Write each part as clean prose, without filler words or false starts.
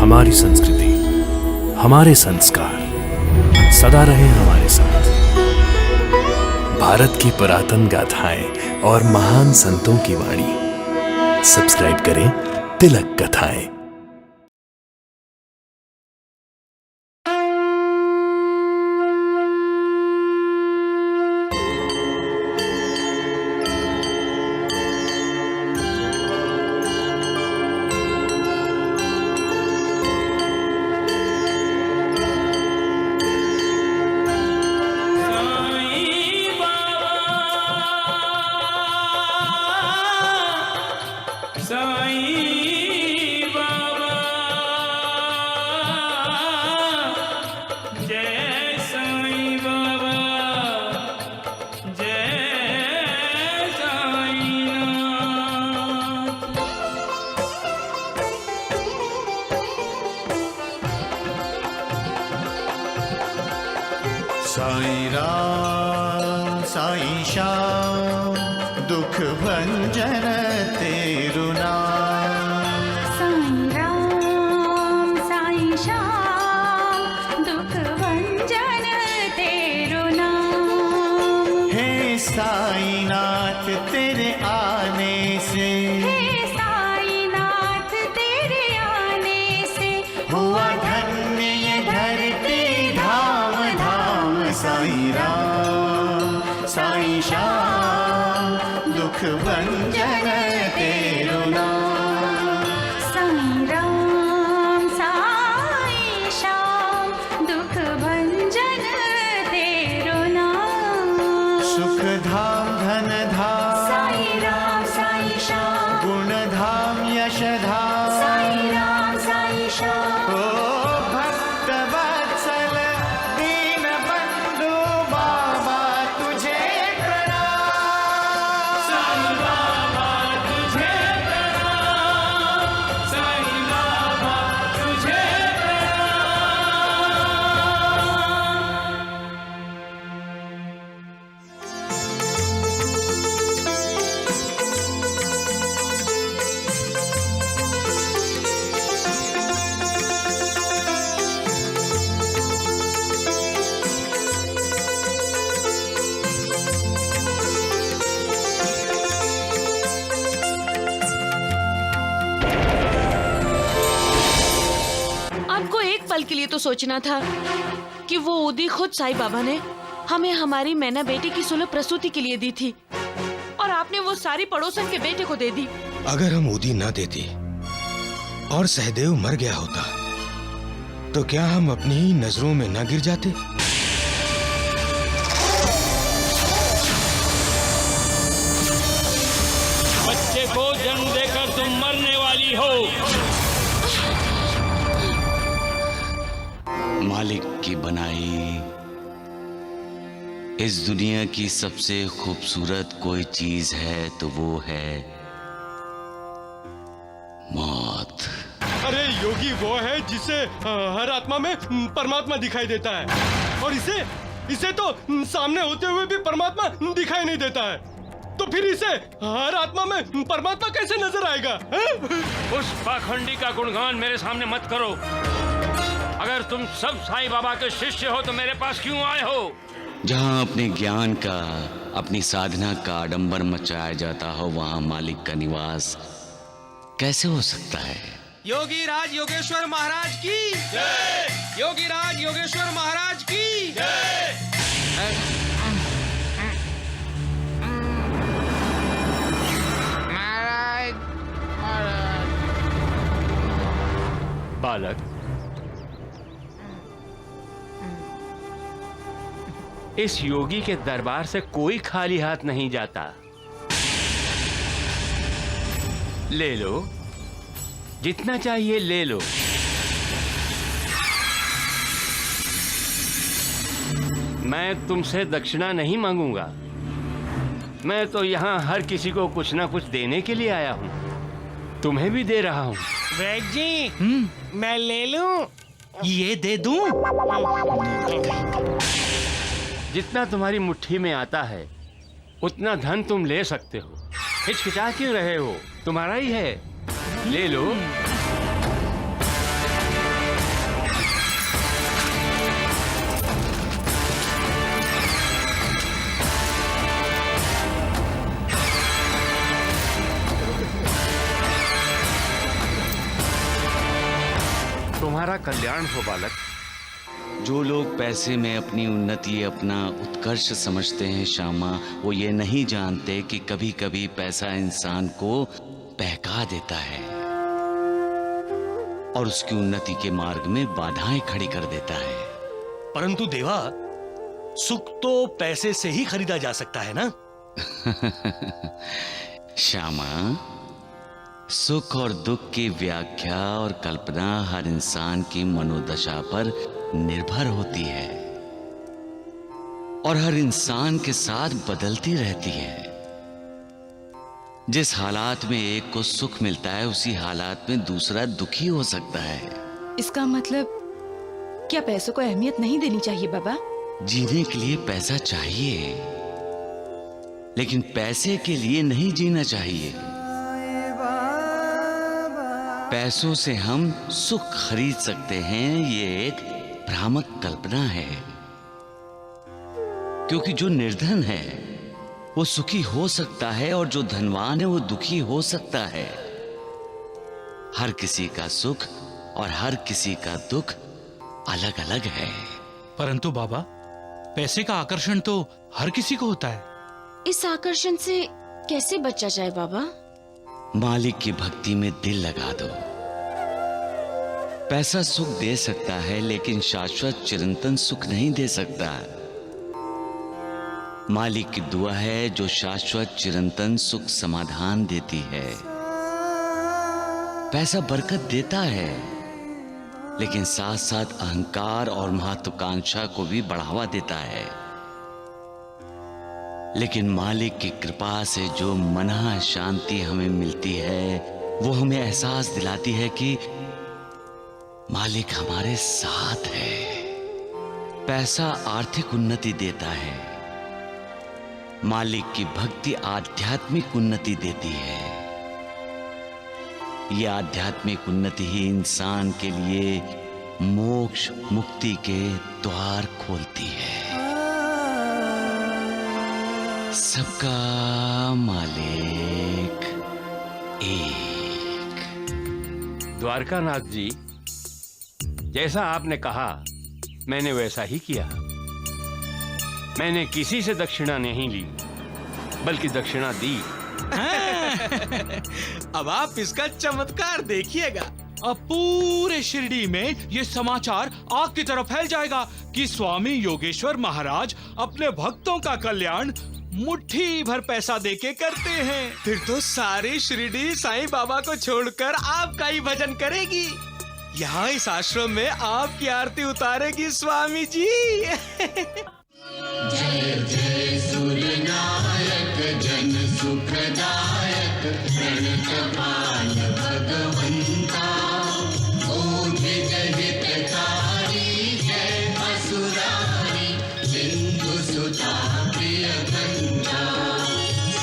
हमारी संस्कृति, हमारे संस्कार सदा रहे हमारे साथ। भारत की पुरातन गाथाएं और महान संतों की वाणी। सब्सक्राइब करें तिलक कथाएं। साईं राम साईं श्याम दुख भंजन तेरु नाम। साईं राम साईं श्याम दुख भंजन तेरु नाम। हे साईं नाथ तेरे आने से, हे साईं नाथ तेरे आने से हुआ धन्य ये धरती धाम धाम। साईं राम साईं श्याम दुख भंजन तेरु नाम। साईं राम साईं श्याम दुख भंजन तेरु नाम। सुख धाम धन धाम साईं राम साईं श्याम गुण धाम यश धाम। साईं राम साईं श्याम ओ भक्त वत्सल दीन बंधु बाबा तुझे प्रणाम। साईं बाबा तुझे प्रणाम, साईं बाबा तुझे प्रणाम। आपको एक पल के लिए तो सोचना था कि वो उदी खुद साईं बाबा ने हमें हमारी मैना बेटी की सुलभ प्रसूति के लिए दी थी और आपने वो सारी पड़ोसन के बेटे को दे दी। अगर हम उदी न देती और सहदेव मर गया होता तो क्या हम अपनी ही नजरों में न गिर जाते? बच्चे को जन्म देकर तुम मरने वाली हो। मालिक की बनाई इस दुनिया की सबसे खूबसूरत कोई चीज है तो वो है मौत। अरे योगी वो है जिसे हर आत्मा में परमात्मा दिखाई देता है और इसे तो सामने होते हुए भी परमात्मा दिखाई नहीं देता है। तो फिर इसे हर आत्मा में परमात्मा कैसे नजर आएगा? उस पाखंडी का गुणगान मेरे सामने मत करो। अगर तुम सब साईं बाबा के शिष्य हो तो मेरे पास क्यों आए हो? जहाँ अपने ज्ञान का अपनी साधना का आडंबर मचाया जाता हो वहाँ मालिक का निवास कैसे हो सकता है? योगी राज योगेश्वर महाराज की जय। योगी राज योगेश्वर महाराज की जय। बालक, इस योगी के दरबार से कोई खाली हाथ नहीं जाता। ले लो, जितना चाहिए ले लो। मैं तुमसे दक्षिणा नहीं मांगूंगा। मैं तो यहाँ हर किसी को कुछ ना कुछ देने के लिए आया हूँ। तुम्हें भी दे रहा हूँ। वैद्य जी, मैं ले लूं? ये दे दूं? जितना तुम्हारी मुट्ठी में आता है उतना धन तुम ले सकते हो। हिचकिचा क्यों रहे हो? तुम्हारा ही है, ले लो। तुम्हारा कल्याण हो बालक। जो लोग पैसे में अपनी उन्नति, अपना उत्कर्ष समझते हैं श्यामा, वो ये नहीं जानते कि कभी कभी पैसा इंसान को बहका देता है और उसकी उन्नति के मार्ग में बाधाएं खड़ी कर देता है। परंतु देवा, सुख तो पैसे से ही खरीदा जा सकता है ना? श्यामा, सुख और दुख की व्याख्या और कल्पना हर इंसान की मनोदशा पर निर्भर होती है और हर इंसान के साथ बदलती रहती है। जिस हालात में एक को सुख मिलता है, उसी हालात में दूसरा दुखी हो सकता है। इसका मतलब क्या पैसों को अहमियत नहीं देनी चाहिए बाबा? जीने के लिए पैसा चाहिए, लेकिन पैसे के लिए नहीं जीना चाहिए। पैसों से हम सुख खरीद सकते हैं, ये एक भ्रामक कल्पना है। क्योंकि जो निर्धन है वो सुखी हो सकता है और जो धनवान है वो दुखी हो सकता है। हर किसी का सुख और हर किसी का दुख अलग अलग है। परंतु बाबा, पैसे का आकर्षण तो हर किसी को होता है। इस आकर्षण से कैसे बचा जाए बाबा? मालिक की भक्ति में दिल लगा दो। पैसा सुख दे सकता है, लेकिन शाश्वत चिरंतन सुख नहीं दे सकता। मालिक की दुआ है जो शाश्वत चिरंतन सुख समाधान देती है। पैसा बरकत देता है, लेकिन साथ साथ अहंकार और महत्वाकांक्षा को भी बढ़ावा देता है। लेकिन मालिक की कृपा से जो मनः शांति हमें मिलती है, वो हमें एहसास दिलाती है कि मालिक हमारे साथ है। पैसा आर्थिक उन्नति देता है, मालिक की भक्ति आध्यात्मिक उन्नति देती है। यह आध्यात्मिक उन्नति ही इंसान के लिए मोक्ष मुक्ति के द्वार खोलती है। सबका मालिक एक। द्वारकानाथ जी, जैसा आपने कहा मैंने वैसा ही किया। मैंने किसी से दक्षिणा नहीं ली, बल्कि दक्षिणा दी। अब आप इसका चमत्कार देखिएगा। अब पूरे शिरडी में ये समाचार आग की तरह फैल जाएगा कि स्वामी योगेश्वर महाराज अपने भक्तों का कल्याण मुट्ठी भर पैसा देके करते हैं। फिर तो सारी शिरडी साईं बाबा को छोड़कर आपका ही भजन करेगी। यहाँ इस आश्रम में आपकी आरती उतारेगी स्वामी जी। जय जय सुरनायक जन सुखदायक प्रणतपाल भगवंता, ओझित हितकारी जय असुरारी सिंधु सुता प्रिय कंता,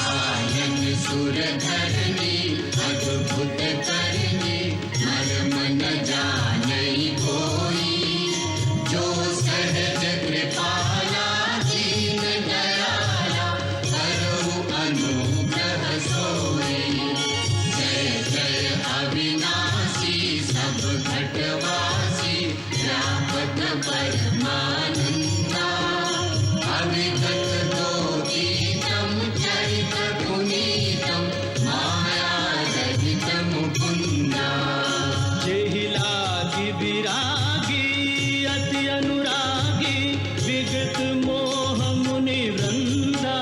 आनंद सुरधरणी अद्भुत करनी मर्म न जाने कोई, जो सहज कृपाला दीन दयाला करहु अनुग्रह सोई। जय जय अविनाशी सब घटवासी व्यापक परमानंदा, अविगत दोतीतम चरित पुनीतम माया रहित मुकुंदा। जेहि लागी विरागी अति अनुरागी विगत मोह मुनि वृंदा,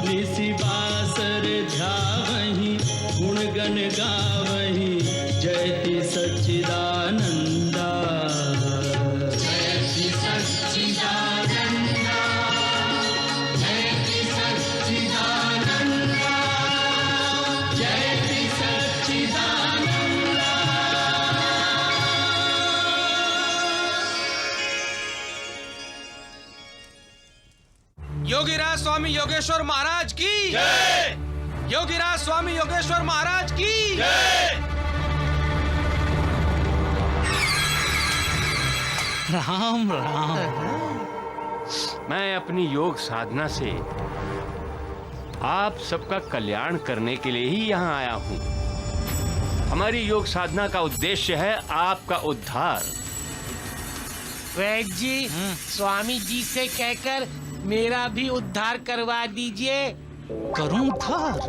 निसि बासर ध्यावहि गुण गण गावहि जयति सच्चिदानंदा। जयति सच्चिदानंदा, जयति सच्चिदानंदा, जयति सच्चिदानंदा। योगीराज स्वामी योगेश्वर महाराज की जय। योगीराज स्वामी योगेश्वर महाराज की जय। राम राम। मैं अपनी योग साधना से आप सबका कल्याण करने के लिए ही यहाँ आया हूँ। हमारी योग साधना का उद्देश्य है आपका उद्धार। वैद्य जी, स्वामी जी से कहकर मेरा भी उद्धार करवा दीजिए। करूं उद्धार?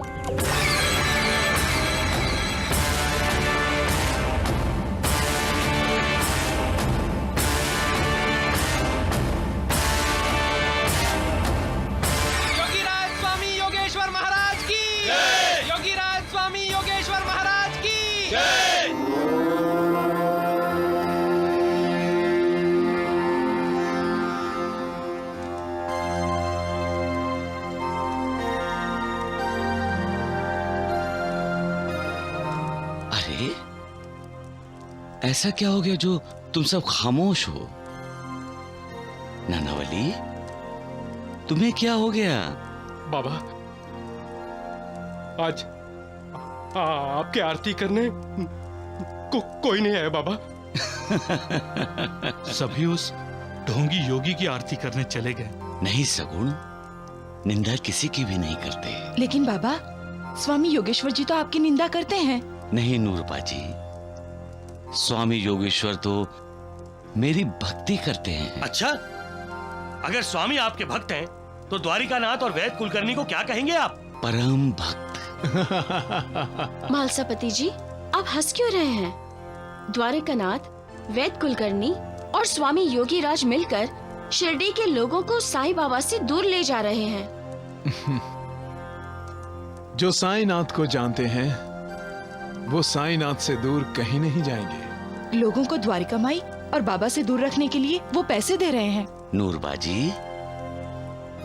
योगीराज स्वामी योगेश्वर महाराज की जय। योगीराज स्वामी योगेश्वर महाराज की जय। अरे, ऐसा क्या हो गया जो तुम सब खामोश हो? नानावली, तुम्हें क्या हो गया? बाबा, आज आपके आरती करने कोई नहीं आया बाबा। सभी उस ढोंगी योगी की आरती करने चले गए। नहीं सगुण, निंदा किसी की भी नहीं करते। लेकिन बाबा, स्वामी योगेश्वर जी तो आपकी निंदा करते हैं। नहीं नूरबा जी, स्वामी योगेश्वर तो मेरी भक्ति करते हैं। अच्छा, अगर स्वामी आपके भक्त हैं तो द्वारिकानाथ और वैद कुलकर्णी को क्या कहेंगे आप? परम भक्त। मालसापति जी, आप हंस क्यों रहे हैं? द्वारिकानाथ, वैद कुलकर्णी और स्वामी योगीराज मिलकर शिरडी के लोगों को साईं बाबा से दूर ले जा रहे हैं। जो साईनाथ को जानते हैं वो साईनाथ से दूर कहीं नहीं जाएंगे। लोगों को द्वारिका माई और बाबा से दूर रखने के लिए वो पैसे दे रहे हैं। नूरबा जी,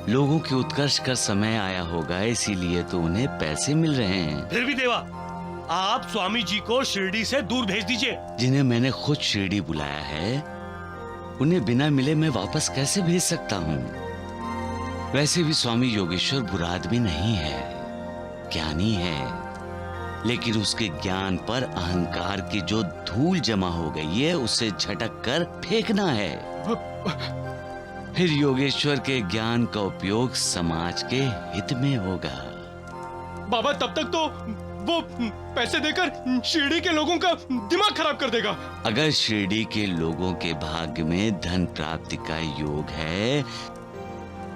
लोगों के उत्कर्ष का समय आया होगा, इसीलिए तो उन्हें पैसे मिल रहे हैं। फिर भी देवा, आप स्वामी जी को शिरडी से दूर भेज दीजिए। जिन्हें मैंने खुद शिरडी बुलाया है, उन्हें बिना मिले मैं वापस कैसे भेज सकता हूँ? वैसे भी स्वामी योगेश्वर बुरा आदमी नहीं है, ज्ञानी है, लेकिन उसके ज्ञान पर अहंकार की जो धूल जमा हो गई है उसे झटक कर फेंकना है। फिर योगेश्वर के ज्ञान का उपयोग समाज के हित में होगा। बाबा, तब तक तो वो पैसे देकर शिरडी के लोगों का दिमाग खराब कर देगा। अगर शिरडी के लोगों के भाग्य में धन प्राप्ति का योग है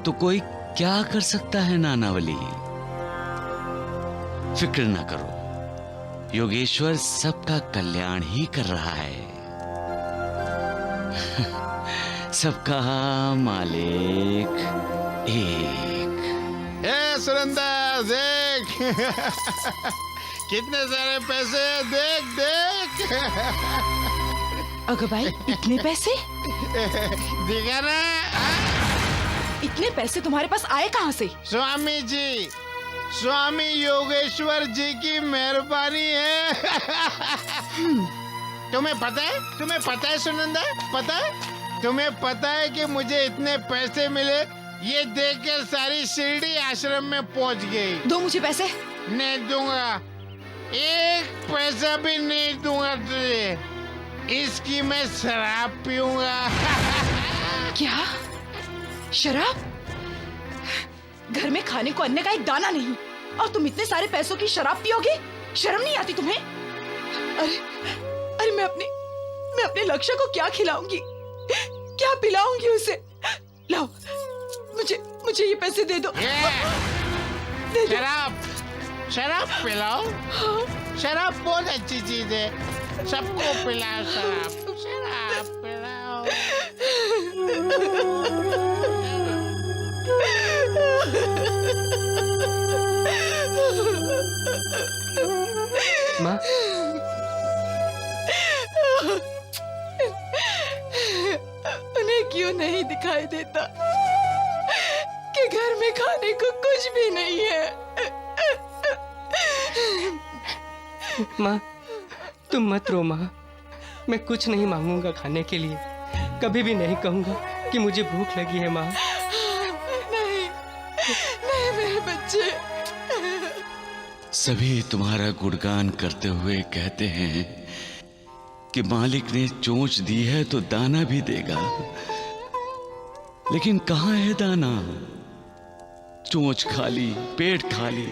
तो कोई क्या कर सकता है नानावली? फिक्र न करो, योगेश्वर सबका कल्याण ही कर रहा है। सबका मालिक एक। सुरेंद्र, देख कितने सारे पैसे, देख देख। अगर भाई, इतने पैसे? दिखा ना? इतने पैसे तुम्हारे पास आए कहाँ से? स्वामी जी, स्वामी योगेश्वर जी की मेहरबानी है। तुम्हें पता है सुनंदा, पता है? तुम्हें पता है कि मुझे इतने पैसे मिले, ये देखकर सारी शिरडी आश्रम में पहुंच गई। दो मुझे पैसे। नहीं दूंगा, एक पैसा भी नहीं दूंगा तुझे। इसकी मैं शराब पीऊंगा। क्या? शराब? घर में खाने को अन्न का एक दाना नहीं और तुम इतने सारे पैसों की शराब पियोगे? शर्म नहीं आती तुम्हें? अरे मैं अपने लक्ष्य को क्या खिलाऊंगी, क्या पिलाऊंगी उसे? लाओ, मुझे ये पैसे दे दो। दे दो। शराब पिलाओ? शराब बहुत अच्छी चीज है, सबको पिलाओ शराब पिलाओ। माँ, उन्हें क्यों नहीं दिखाई देता कि घर में खाने को कुछ भी नहीं है? माँ, तुम मत रो माँ, मैं कुछ नहीं मांगूंगा खाने के लिए, कभी भी नहीं कहूंगा कि मुझे भूख लगी है माँ। नहीं मेरे बच्चे। सभी तुम्हारा गुणगान करते हुए कहते हैं कि मालिक ने चोंच दी है तो दाना भी देगा, लेकिन कहाँ है दाना? चोंच खाली, पेट खाली,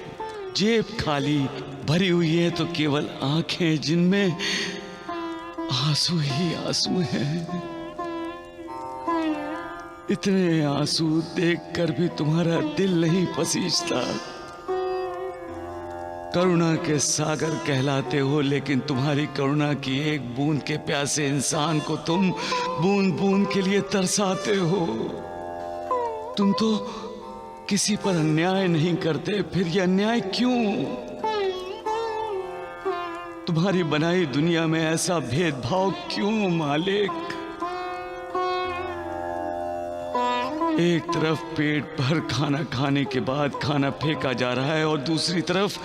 जेब खाली भरी हुई है तो केवल आंखें जिनमें आंसू ही आंसू हैं। इतने आंसू देखकर भी तुम्हारा दिल नहीं पसीजता। करुणा के सागर कहलाते हो, लेकिन तुम्हारी करुणा की एक बूंद के प्यासे इंसान को तुम बूंद बूंद के लिए तरसाते हो। तुम तो किसी पर अन्याय नहीं करते, फिर यह अन्याय क्यों? तुम्हारी बनाई दुनिया में ऐसा भेदभाव क्यों मालिक? एक तरफ पेट भर खाना खाने के बाद खाना फेंका जा रहा है और दूसरी तरफ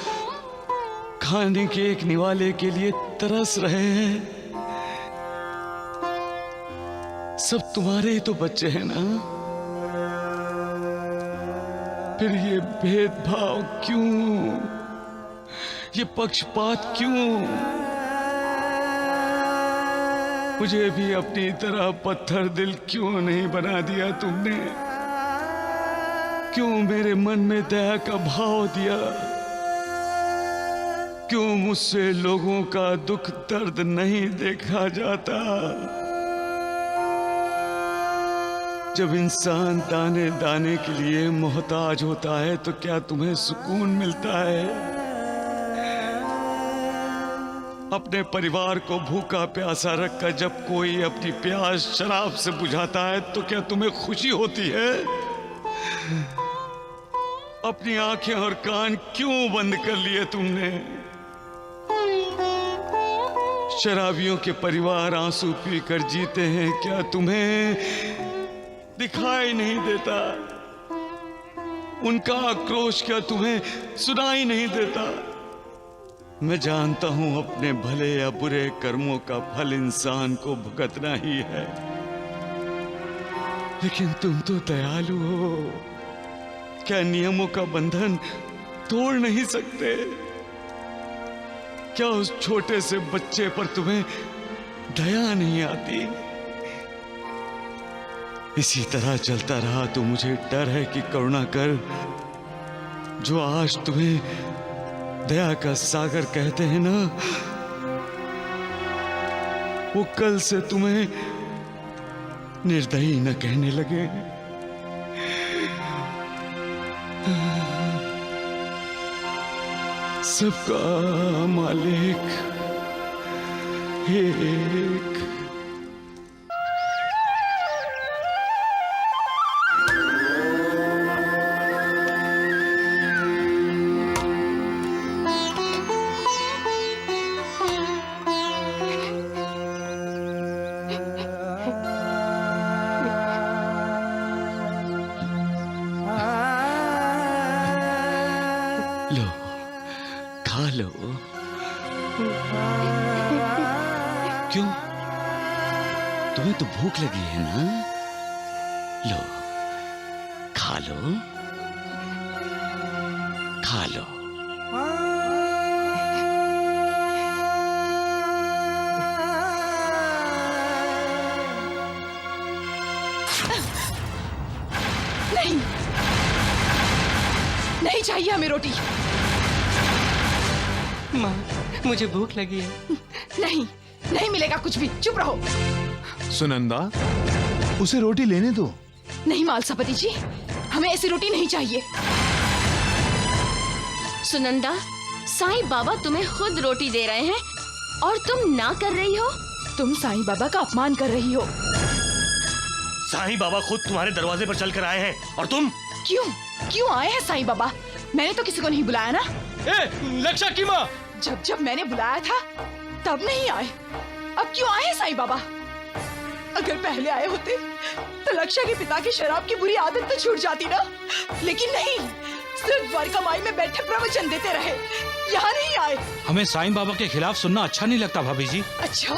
खाने के एक निवाले के लिए तरस रहे हैं। सब तुम्हारे ही तो बच्चे हैं ना? फिर ये भेदभाव क्यों? ये पक्षपात क्यों? मुझे भी अपनी तरह पत्थर दिल क्यों नहीं बना दिया तुमने? क्यों मेरे मन में दया का भाव दिया? क्यों मुझसे लोगों का दुख दर्द नहीं देखा जाता? जब इंसान दाने दाने के लिए मोहताज होता है तो क्या तुम्हें सुकून मिलता है? अपने परिवार को भूखा प्यासा रखकर जब कोई अपनी प्यास शराब से बुझाता है तो क्या तुम्हें खुशी होती है? अपनी आंखें और कान क्यों बंद कर लिए तुमने? शराबियों के परिवार आंसू पीकर जीते हैं, क्या तुम्हें दिखाई नहीं देता? उनका आक्रोश क्या तुम्हें सुनाई नहीं देता? मैं जानता हूं अपने भले या बुरे कर्मों का फल इंसान को भुगतना ही है, लेकिन तुम तो दयालु हो। क्या नियमों का बंधन तोड़ नहीं सकते? क्या उस छोटे से बच्चे पर तुम्हें दया नहीं आती? इसी तरह चलता रहा तो मुझे डर है कि करुणा कर, जो आज तुम्हें दया का सागर कहते हैं ना, वो कल से तुम्हें निर्दयी न कहने लगे। सबका मालिक एक। लो, खा लो। क्यों? तुम्हें तो भूख लगी है ना? लो, खा लो, खा लो। नहीं, नहीं चाहिए हमें रोटी। माँ, मुझे भूख लगी है। नहीं, नहीं मिलेगा कुछ भी। चुप रहो। सुनंदा, उसे रोटी लेने दो। नहीं मालसापति जी, हमें ऐसी रोटी नहीं चाहिए। सुनंदा, साईं बाबा तुम्हें खुद रोटी दे रहे हैं और तुम ना कर रही हो। तुम साईं बाबा का अपमान कर रही हो। साईं बाबा खुद तुम्हारे दरवाजे पर चलकर आए हैं और तुम? क्यों? क्यों आए हैं साईं बाबा? मैंने तो किसी को नहीं बुलाया ना। लक्षा की माँ, जब मैंने बुलाया था तब नहीं आए, अब क्यों आए हैं साईं बाबा? अगर पहले आए होते तो लक्षा के पिता की शराब की बुरी आदत तो छूट जाती ना, लेकिन नहीं, सिर्फ द्वारिका माई में बैठे प्रवचन देते रहे, यहाँ नहीं आए। हमें साईं बाबा के खिलाफ सुनना अच्छा नहीं लगता भाभी जी। अच्छा,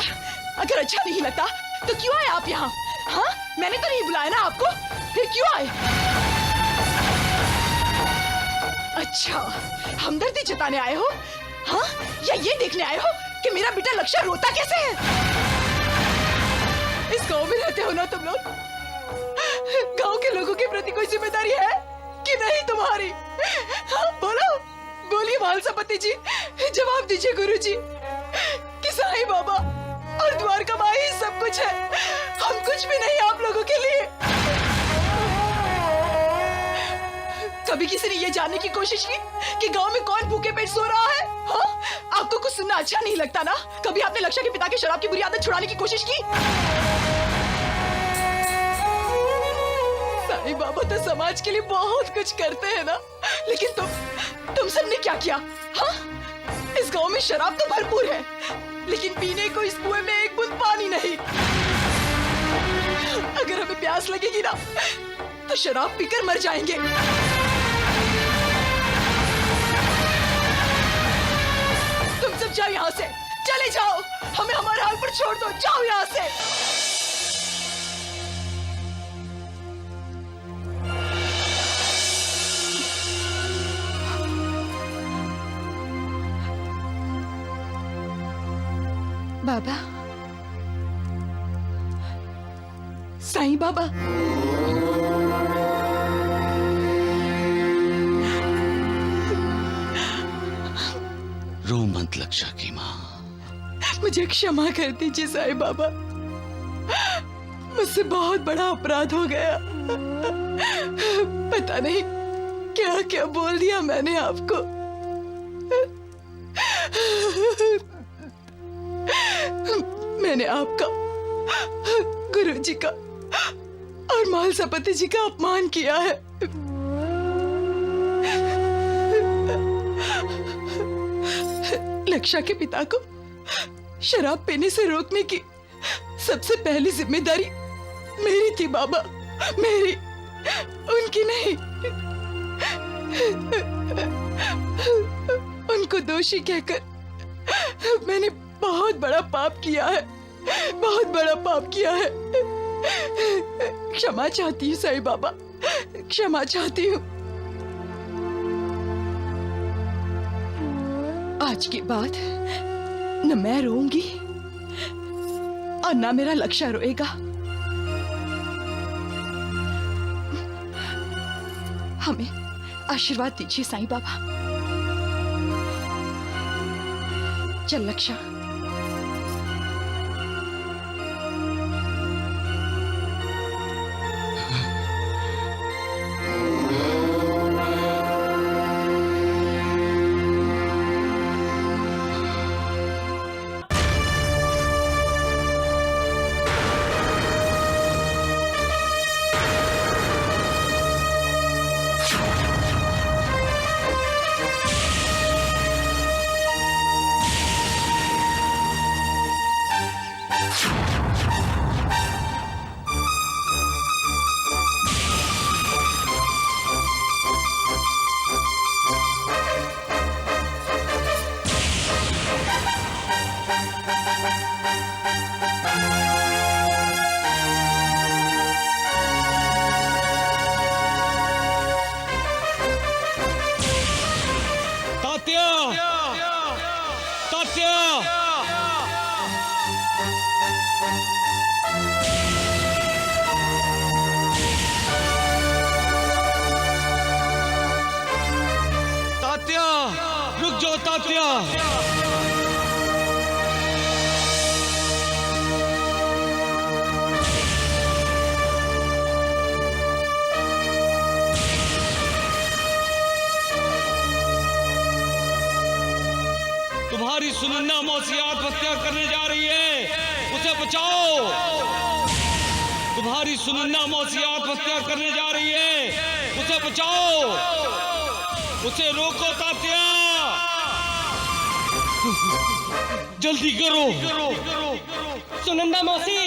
अगर अच्छा नहीं लगता तो क्यों आए आप यहाँ? हाँ, मैंने तो नहीं बुलाया ना आपको, फिर क्यों आए? अच्छा, हमदर्दी जताने आए हो? हाँ, या ये देखने आए हो कि मेरा बेटा लक्षा रोता कैसे है? इस गांव में रहते हो ना तुम लोग? गांव के लोगों के प्रति कोई जिम्मेदारी है कि नहीं तुम्हारी? हाँ, बोलो, बोलिए मालसापति जी, जवाब दीजिए गुरुजी कि साईं बाबा और द्वारका माई ही सब कुछ है, हम कुछ भी नहीं आप लोगों के लिए। कभी किसी ने ये जानने की कोशिश की कि गांव में कौन भूखे पेट सो रहा है? हाँ? आपको कुछ सुनना अच्छा नहीं लगता ना? कभी आपने लक्ष्य के पिता के शराब की बुरी आदत छुड़ाने की कोशिश की? साईं बाबा तो समाज के लिए बहुत कुछ करते हैं ना, लेकिन तुम सबने क्या किया? हाँ? इस गांव में शराब तो भरपूर है, लेकिन पीने को इस कुएं में एक बूंद पानी नहीं। अगर हमें प्यास लगेगी ना, तो शराब पीकर मर जाएंगे। तुम सब जाओ यहाँ से, चले जाओ, हमें हमारे हाल पर छोड़ दो, जाओ यहाँ से। बाबा, साईं बाबा, रो मत लक्षा की माँ। मुझे क्षमा कर दीजिए साईं बाबा, मुझसे बहुत बड़ा अपराध हो गया। पता नहीं क्या क्या बोल दिया मैंने आपको। मैंने आपका, गुरुजी का और मालसापति जी का अपमान किया है। लक्षा के पिता को शराब पीने से रोकने की सबसे पहली जिम्मेदारी मेरी थी बाबा, मेरी, उनकी नहीं। उनको दोषी कहकर मैंने बहुत बड़ा पाप किया है, बहुत बड़ा पाप किया है। क्षमा चाहती हूँ साईं बाबा, क्षमा चाहती हूँ। आज के बाद न मैं रोऊंगी और न मेरा लक्ष्य रोएगा। हमें आशीर्वाद दीजिए साईं बाबा। चल लक्ष्य। तुम्हारी सुनन्ना मौसी आत्महत्या करने जा रही है, उसे बचाओ। तुम्हारी सुनन्ना मौसी आत्महत्या करने जा रही है, उसे बचाओ, उसे रोको तात्या, जल्दी करो। सुनंदा मौसी,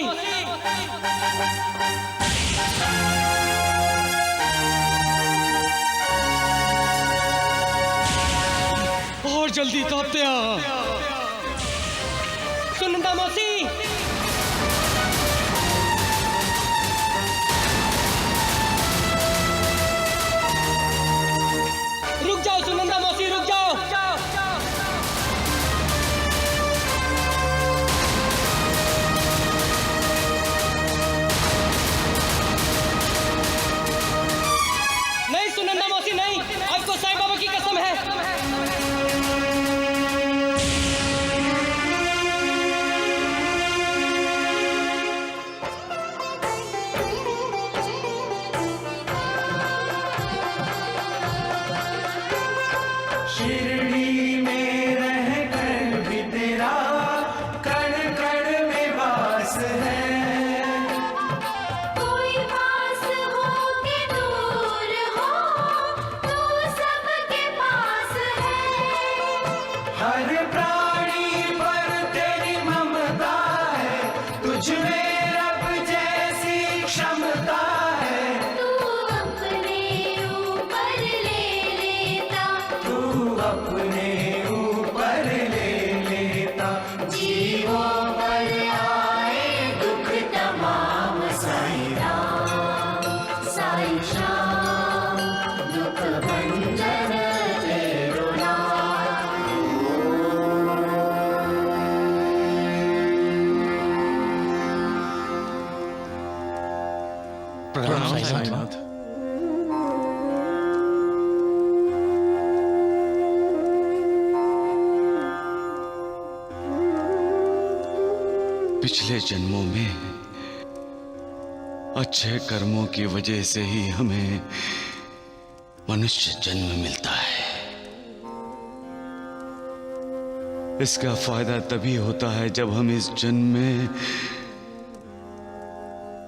और जल्दी तात्या। सुनंदा मौसी, रुक जाओ सुनंदा मौसी, रुक जाओ। नहीं सुनंदा मौसी नहीं, आपको साईं बाबा की कसम है। मुझ में रब जैसी क्षमता है, तू अपने ऊपर ले लेता, तू अपने ऊपर ले लेता, जीवों पर आए दुख तमाम साईं राम, साईं श्याम दुख भंजन तेरो नाम। प्रणाम साईनाथ। पिछले जन्मों में अच्छे कर्मों की वजह से ही हमें मनुष्य जन्म मिलता है। इसका फायदा तभी होता है जब हम इस जन्म में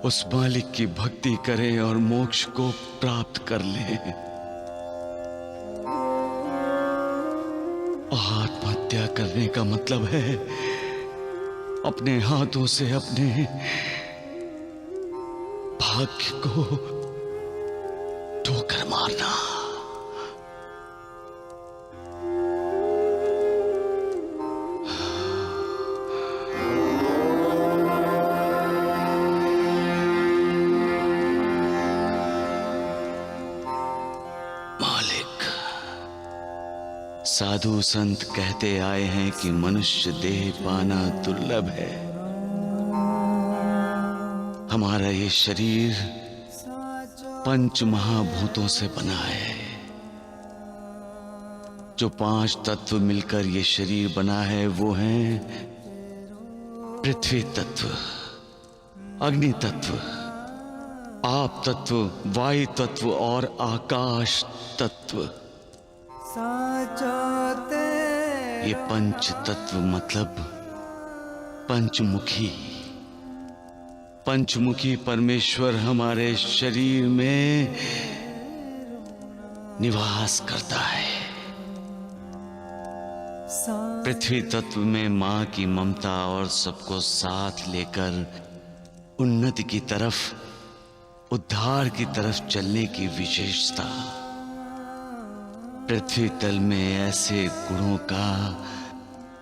उस मालिक की भक्ति करें और मोक्ष को प्राप्त कर लें। आत्महत्या करने का मतलब है अपने हाथों से अपने भाग्य को ठोकर मारना। मालिक, साधु संत कहते आए हैं कि मनुष्य देह पाना दुर्लभ है। हमारा ये शरीर पंच महाभूतों से बना है। जो 5 तत्व मिलकर ये शरीर बना है वो हैं पृथ्वी तत्व, अग्नि तत्व, आप तत्व, वायु तत्व और आकाश तत्व। ये पंच तत्व मतलब पंचमुखी। पंचमुखी परमेश्वर हमारे शरीर में निवास करता है। पृथ्वी तत्व में मां की ममता और सबको साथ लेकर उन्नति की तरफ, उद्धार की तरफ चलने की विशेषता। पृथ्वी तल में ऐसे गुणों का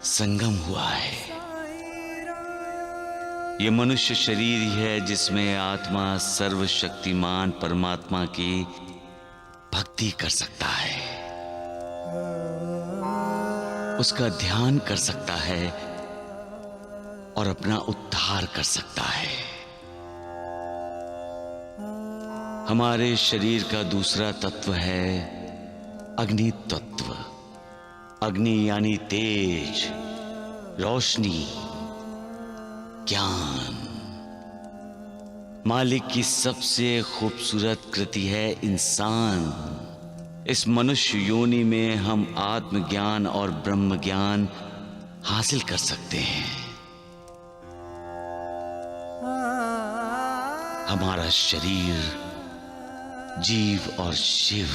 संगम हुआ है। ये मनुष्य शरीर ही है जिसमें आत्मा सर्वशक्तिमान परमात्मा की भक्ति कर सकता है, उसका ध्यान कर सकता है और अपना उद्धार कर सकता है। हमारे शरीर का दूसरा तत्व है अग्नि तत्व। अग्नि यानी तेज, रोशनी, ज्ञान। मालिक की सबसे खूबसूरत कृति है इंसान। इस मनुष्य योनि में हम आत्मज्ञान और ब्रह्म ज्ञान हासिल कर सकते हैं। हमारा शरीर, जीव और शिव,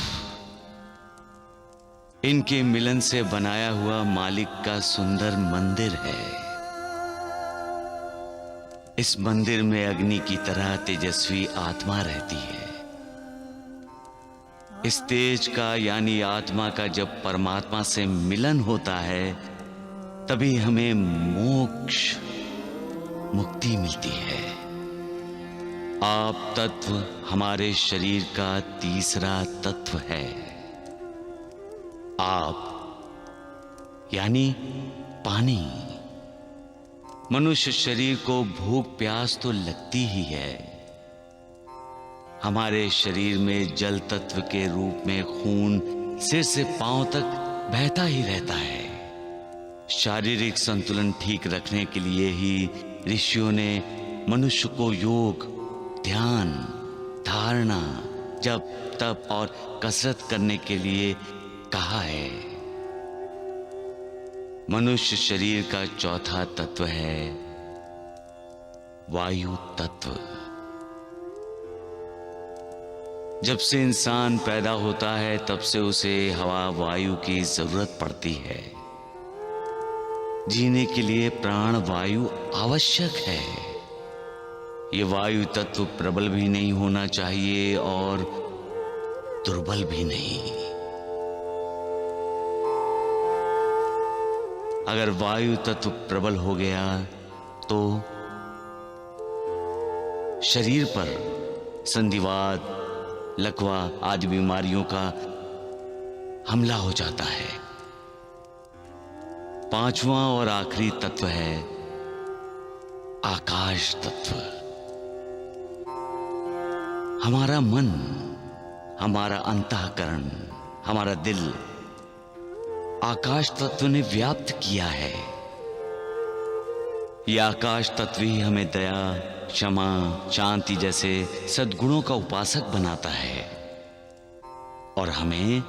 इनके मिलन से बनाया हुआ मालिक का सुंदर मंदिर है। इस मंदिर में अग्नि की तरह तेजस्वी आत्मा रहती है। इस तेज का यानी आत्मा का जब परमात्मा से मिलन होता है तभी हमें मोक्ष, मुक्ति मिलती है। आप तत्व हमारे शरीर का तीसरा तत्व है। आप यानी पानी। मनुष्य शरीर को भूख प्यास तो लगती ही है। हमारे शरीर में जल तत्व के रूप में खून सिर से पांव तक बहता ही रहता है। शारीरिक संतुलन ठीक रखने के लिए ही ऋषियों ने मनुष्य को योग, ध्यान, धारणा, जप, तप और कसरत करने के लिए कहा है। मनुष्य शरीर का चौथा तत्व है वायु तत्व। जब से इंसान पैदा होता है तब से उसे हवा, वायु की जरूरत पड़ती है। जीने के लिए प्राण वायु आवश्यक है। ये वायु तत्व प्रबल भी नहीं होना चाहिए और दुर्बल भी नहीं। अगर वायु तत्व प्रबल हो गया तो शरीर पर संधिवात, लकवा आदि बीमारियों का हमला हो जाता है। पांचवा और आखिरी तत्व है आकाश तत्व। हमारा मन, हमारा अंतःकरण, हमारा दिल आकाश तत्व ने व्याप्त किया है। यह आकाश तत्व ही हमें दया, क्षमा, शांति जैसे सद्गुणों का उपासक बनाता है और हमें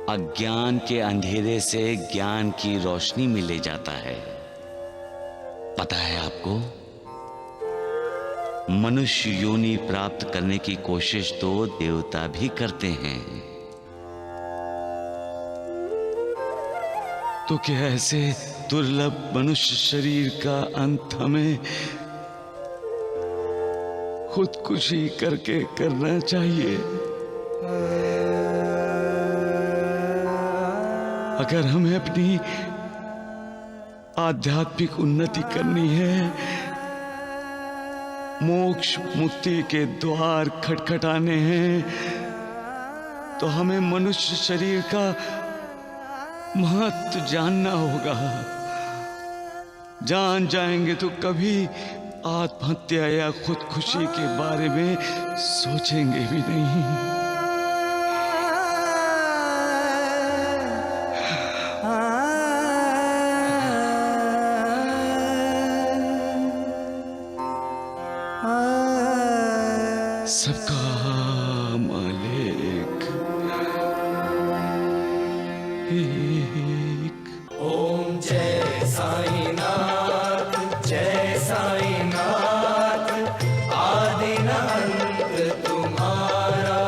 अज्ञान के अंधेरे से ज्ञान की रोशनी में ले जाता है। पता है आपको, मनुष्य योनि प्राप्त करने की कोशिश तो देवता भी करते हैं। तो क्या ऐसे दुर्लभ मनुष्य शरीर का अंत हमें खुदकुशी करके करना चाहिए? अगर हमें अपनी आध्यात्मिक उन्नति करनी है, मोक्ष मुक्ति के द्वार खटखटाने हैं, तो हमें मनुष्य शरीर का महत्व जानना होगा। जान जाएंगे तो कभी आत्महत्या या खुदकुशी के बारे में सोचेंगे भी नहीं। सबका मालिक एक। ओम जय साईनाथ, जय साईनाथ, आदि न अंत तुम्हारा,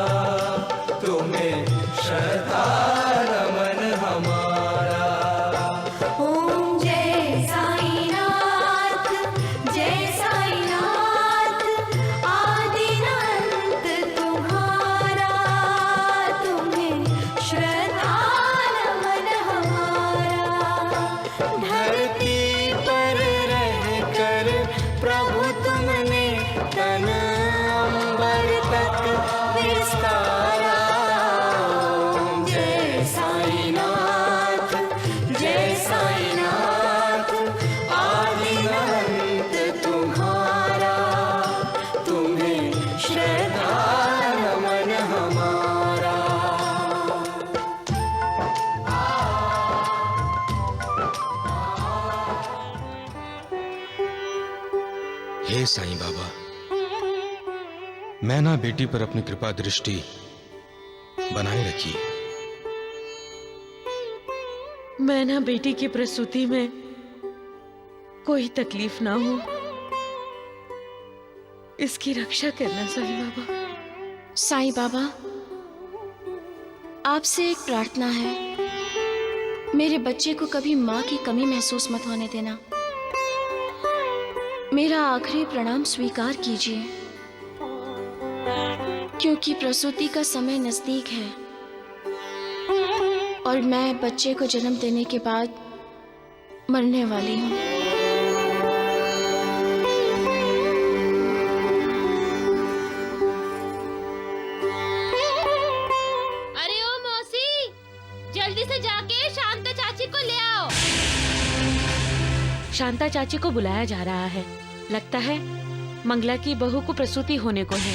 तुम्हें श्रद्धा नमन हमारा। ओम जय साईनाथ, जय साईनाथ, आदि न अंत तुम्हारा, तुम्हें श्रद्धा नमन हमारा। धरती पर रहकर प्रभु तुमने तन अंबर तक विस्तारा। ओम जय साईनाथ, जय साईनाथ, आदि न अंत तुम्हारा, तुम्हें श्रद्धा नमन हमारा। हे साईं बाबा, मैना बेटी पर अपनी कृपा दृष्टि बनाए रखिए। मैना बेटी की प्रसूति में कोई तकलीफ ना हो, इसकी रक्षा करना साईं बाबा। साईं बाबा, आपसे एक प्रार्थना है, मेरे बच्चे को कभी माँ की कमी महसूस मत होने देना। मेरा आखिरी प्रणाम स्वीकार कीजिए, क्योंकि प्रसूति का समय नजदीक है और मैं बच्चे को जन्म देने के बाद मरने वाली हूँ। अरे ओ मौसी, जल्दी से जाके शांता चाची को ले आओ। शांता चाची को बुलाया जा रहा है। लगता है मंगला की बहू को प्रसूति होने को है।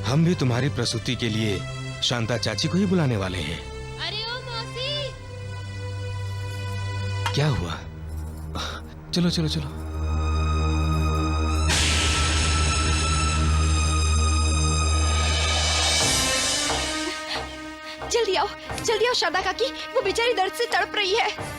हम भी तुम्हारी प्रसूति के लिए शांता चाची को ही बुलाने वाले हैं। अरे ओ मौसी, क्या हुआ? चलो चलो चलो। जल्दी आओ शारदा काकी, वो बेचारी दर्द से तड़प रही है।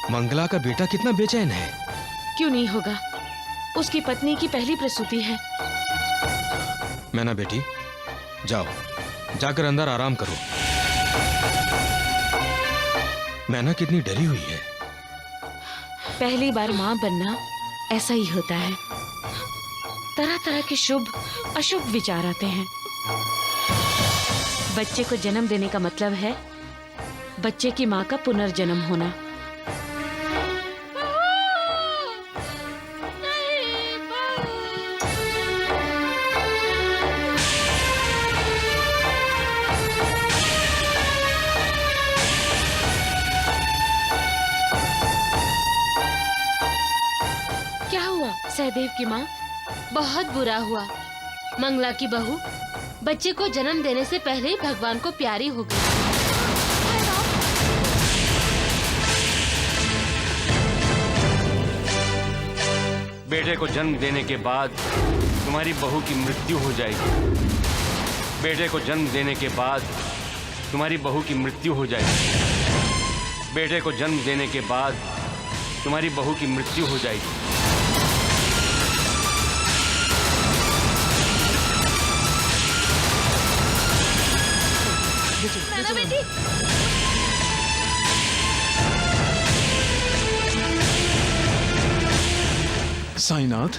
मंगला का बेटा कितना बेचैन है। क्यों नहीं होगा? उसकी पत्नी की पहली प्रसूति है। मैना बेटी, जाओ, जाकर अंदर आराम करो। मैना कितनी डरी हुई है। पहली बार माँ बनना ऐसा ही होता है। तरह तरह के शुभ अशुभ विचार आते हैं। बच्चे को जन्म देने का मतलब है बच्चे की माँ का पुनर्जन्म होना। क्या हुआ सहदेव की माँ? बहुत बुरा हुआ। मंगला की बहू बच्चे को जन्म देने से पहले ही भगवान को प्यारी हो गई। बेटे को जन्म देने के बाद तुम्हारी बहू की मृत्यु हो जाएगी। बेटे को जन्म देने के बाद तुम्हारी बहू की मृत्यु हो जाएगी। बेटे को जन्म देने के बाद तुम्हारी बहू की मृत्यु हो जाएगी। मैना बेटी, साईनाथ।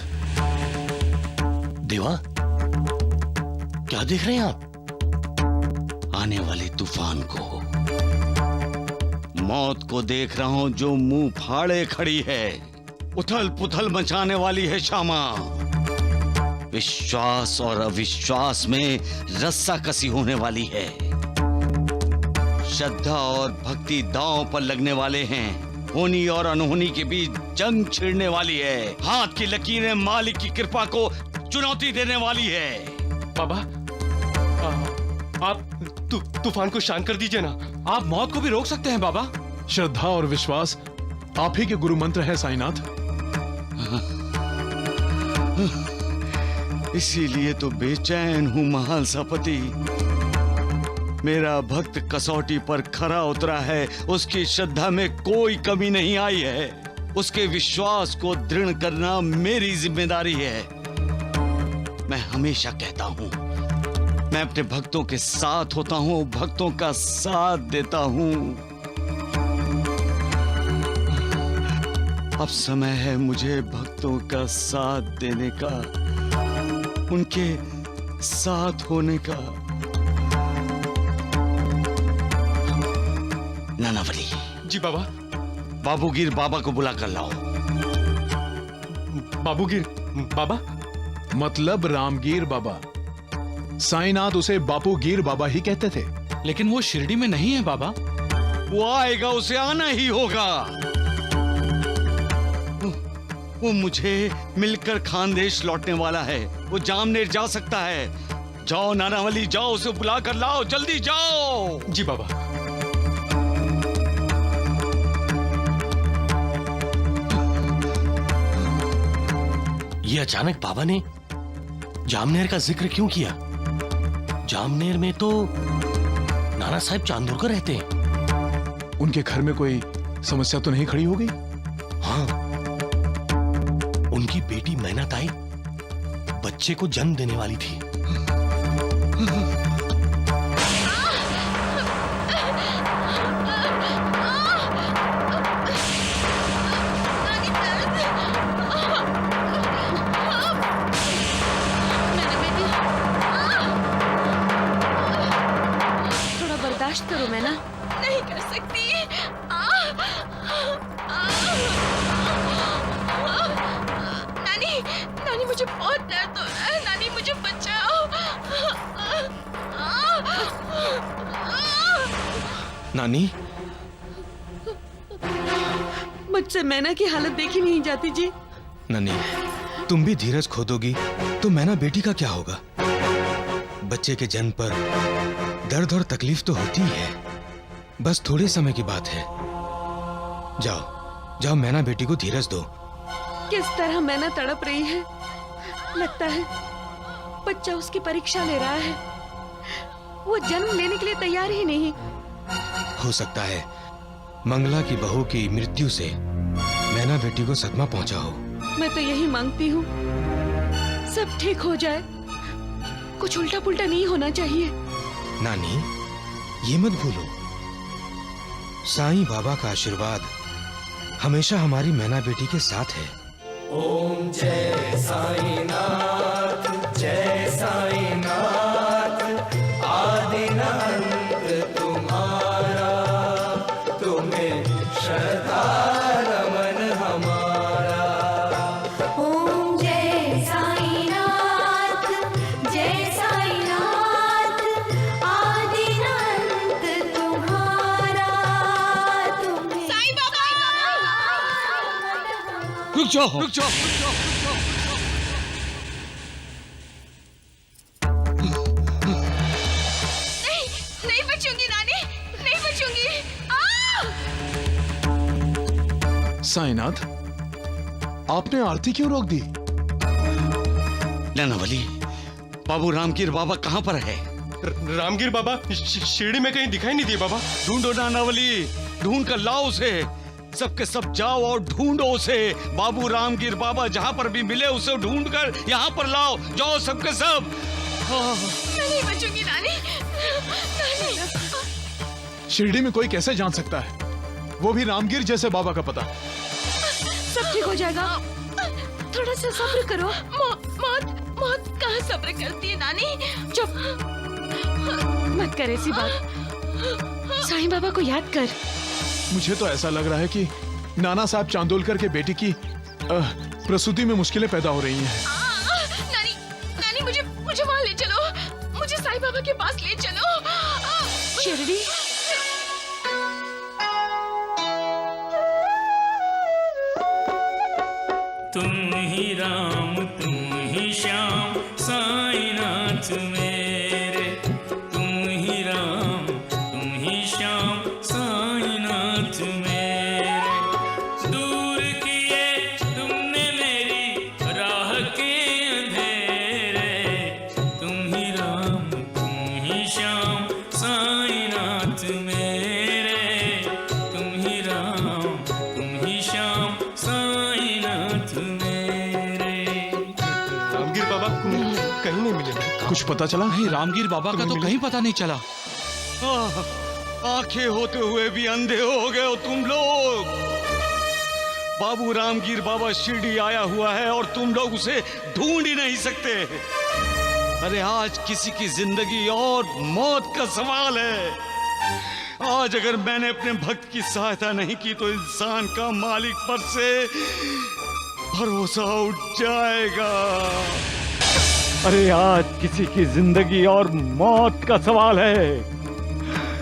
देवा, क्या देख रहे हैं आप? आने वाले तूफान को, मौत को देख रहा हूं जो मुंह फाड़े खड़ी है। उथल पुथल मचाने वाली है श्यामा। विश्वास और अविश्वास में रस्सा कसी होने वाली है। श्रद्धा और भक्ति दांव पर लगने वाले हैं। होनी और अनहोनी के बीच जंग छिड़ने वाली है। हाथ की लकीरें मालिक की कृपा को चुनौती देने वाली है। बाबा, आप तूफान को शांत कर दीजिए ना। आप मौत को भी रोक सकते हैं बाबा। श्रद्धा और विश्वास आप ही के गुरु मंत्र है साईनाथ। इसीलिए तो बेचैन हूं महालसापति। मेरा भक्त कसौटी पर खरा उतरा है। उसकी श्रद्धा में कोई कमी नहीं आई है। उसके विश्वास को दृढ़ करना मेरी जिम्मेदारी है। मैं हमेशा कहता हूं, मैं अपने भक्तों के साथ होता हूं, भक्तों का साथ देता हूं। अब समय है मुझे भक्तों का साथ देने का, उनके साथ होने का। नानावली। जी बाबा। बाबूगीर बाबा को बुला कर लाओ। बाबूगीर बाबा मतलब रामगीर बाबा। साईनाथ उसे बापूगीर बाबा ही कहते थे। लेकिन वो शिरडी में नहीं है बाबा। वो आएगा, उसे आना ही होगा। वो मुझे मिलकर खानदेश लौटने वाला है। वो जामनेर जा सकता है। जाओ नानावली, जाओ, उसे बुला कर लाओ, जल्दी जाओ। जी बाबा। ये अचानक बाबा ने जामनेर का जिक्र क्यों किया? जामनेर में तो नाना साहब चांदोरकर रहते हैं। उनके घर में कोई समस्या तो नहीं खड़ी हो गई? हाँ, उनकी बेटी मैना ताई बच्चे को जन्म देने वाली थी। करो मैं ना। नहीं कर सकती। नानी, नानी मुझे बहुत दर्द हो रहा है। नानी मुझे बचाओ। नानी, मुझसे मैना की हालत देखी नहीं जाती जी। नानी, तुम भी धीरज खो दोगी तो मैना बेटी का क्या होगा? बच्चे के जन्म पर दर्द और तकलीफ तो होती है, बस थोड़े समय की बात है। जाओ, जाओ, मैना बेटी को धीरज दो। किस तरह मैना तड़प रही है। लगता है बच्चा उसकी परीक्षा ले रहा है। वो जन्म लेने के लिए तैयार ही नहीं। हो सकता है मंगला की बहू की मृत्यु से मैना बेटी को सदमा पहुंचा हो। मैं तो यही मांगती हूँ, सब ठीक हो जाए, कुछ उल्टा पुल्टा नहीं होना चाहिए। नानी, ये मत भूलो, साईं बाबा का आशीर्वाद हमेशा हमारी मैना बेटी के साथ है। ओम जय साईनाथ, जय साईनाथ, आदिनाथ तुम्हारा, तुम्हें श्रद्धा रमन हमारा। ओम जय साईनाथ, जय साईनाथ, आदिनाथ तुम्हारा, तुम्हें साईं बाबा। रुक जाओ, रुक जाओ। नहीं बचूंगी नानी, नहीं बचूंगी। साईनाथ, आपने आरती क्यों रोक दी? नैनावली, बाबू रामगीर बाबा कहाँ पर है? रामगीर बाबा शिरडी में कहीं दिखाई नहीं दिए बाबा। ढूंढो नानावली, ढूंढ कर लाओ उसे। सबके सब जाओ और ढूंढो उसे। बाबू रामगीर बाबा जहाँ पर भी मिले उसे ढूंढ कर यहाँ पर लाओ। जाओ सबके सब। मैं नहीं बचूंगी नानी, नानी। शिरडी में कोई कैसे जान सकता है, वो भी रामगीर जैसे बाबा का पता। सब ठीक हो जाएगा, थोड़ा सा सब्र करो। मौत कहाँ सब्र करती है नानी? चुप मत कर ऐसी बात। साईं बाबा को याद कर। मुझे तो ऐसा लग रहा है कि नाना साहब चांदोलकर के बेटी की प्रसूति में मुश्किलें पैदा हो रही हैं। नानी, नानी मुझे वहाँ ले चलो, मुझे साईं बाबा के पास ले चलो। शिरडी? तुम ही राम, तुम ही श्याम, साईनाथ मेरे। तुम ही राम, तुम ही श्याम, साईनाथ मेरे। दूर किए तुमने मेरी राह के अंधेरे। तुम ही राम, तुम ही श्याम, साईनाथ मेरे। तुम ही राम, तुम ही श्याम, साईनाथ मेरे। रामगीर बाबा कहीं नहीं मिले। कुछ पता चला? नहीं, रामगीर बाबा का तो कहीं पता नहीं चला। आंखें होते हुए भी अंधे हो गए हो तुम लोग। बाबू रामगीर बाबा शिरडी आया हुआ है और तुम लोग उसे ढूंढ ही नहीं सकते। अरे आज किसी की जिंदगी और मौत का सवाल है। आज अगर मैंने अपने भक्त की सहायता नहीं की तो इंसान का मालिक पर से भरोसा उठ जाएगा। अरे आज किसी की जिंदगी और मौत का सवाल है।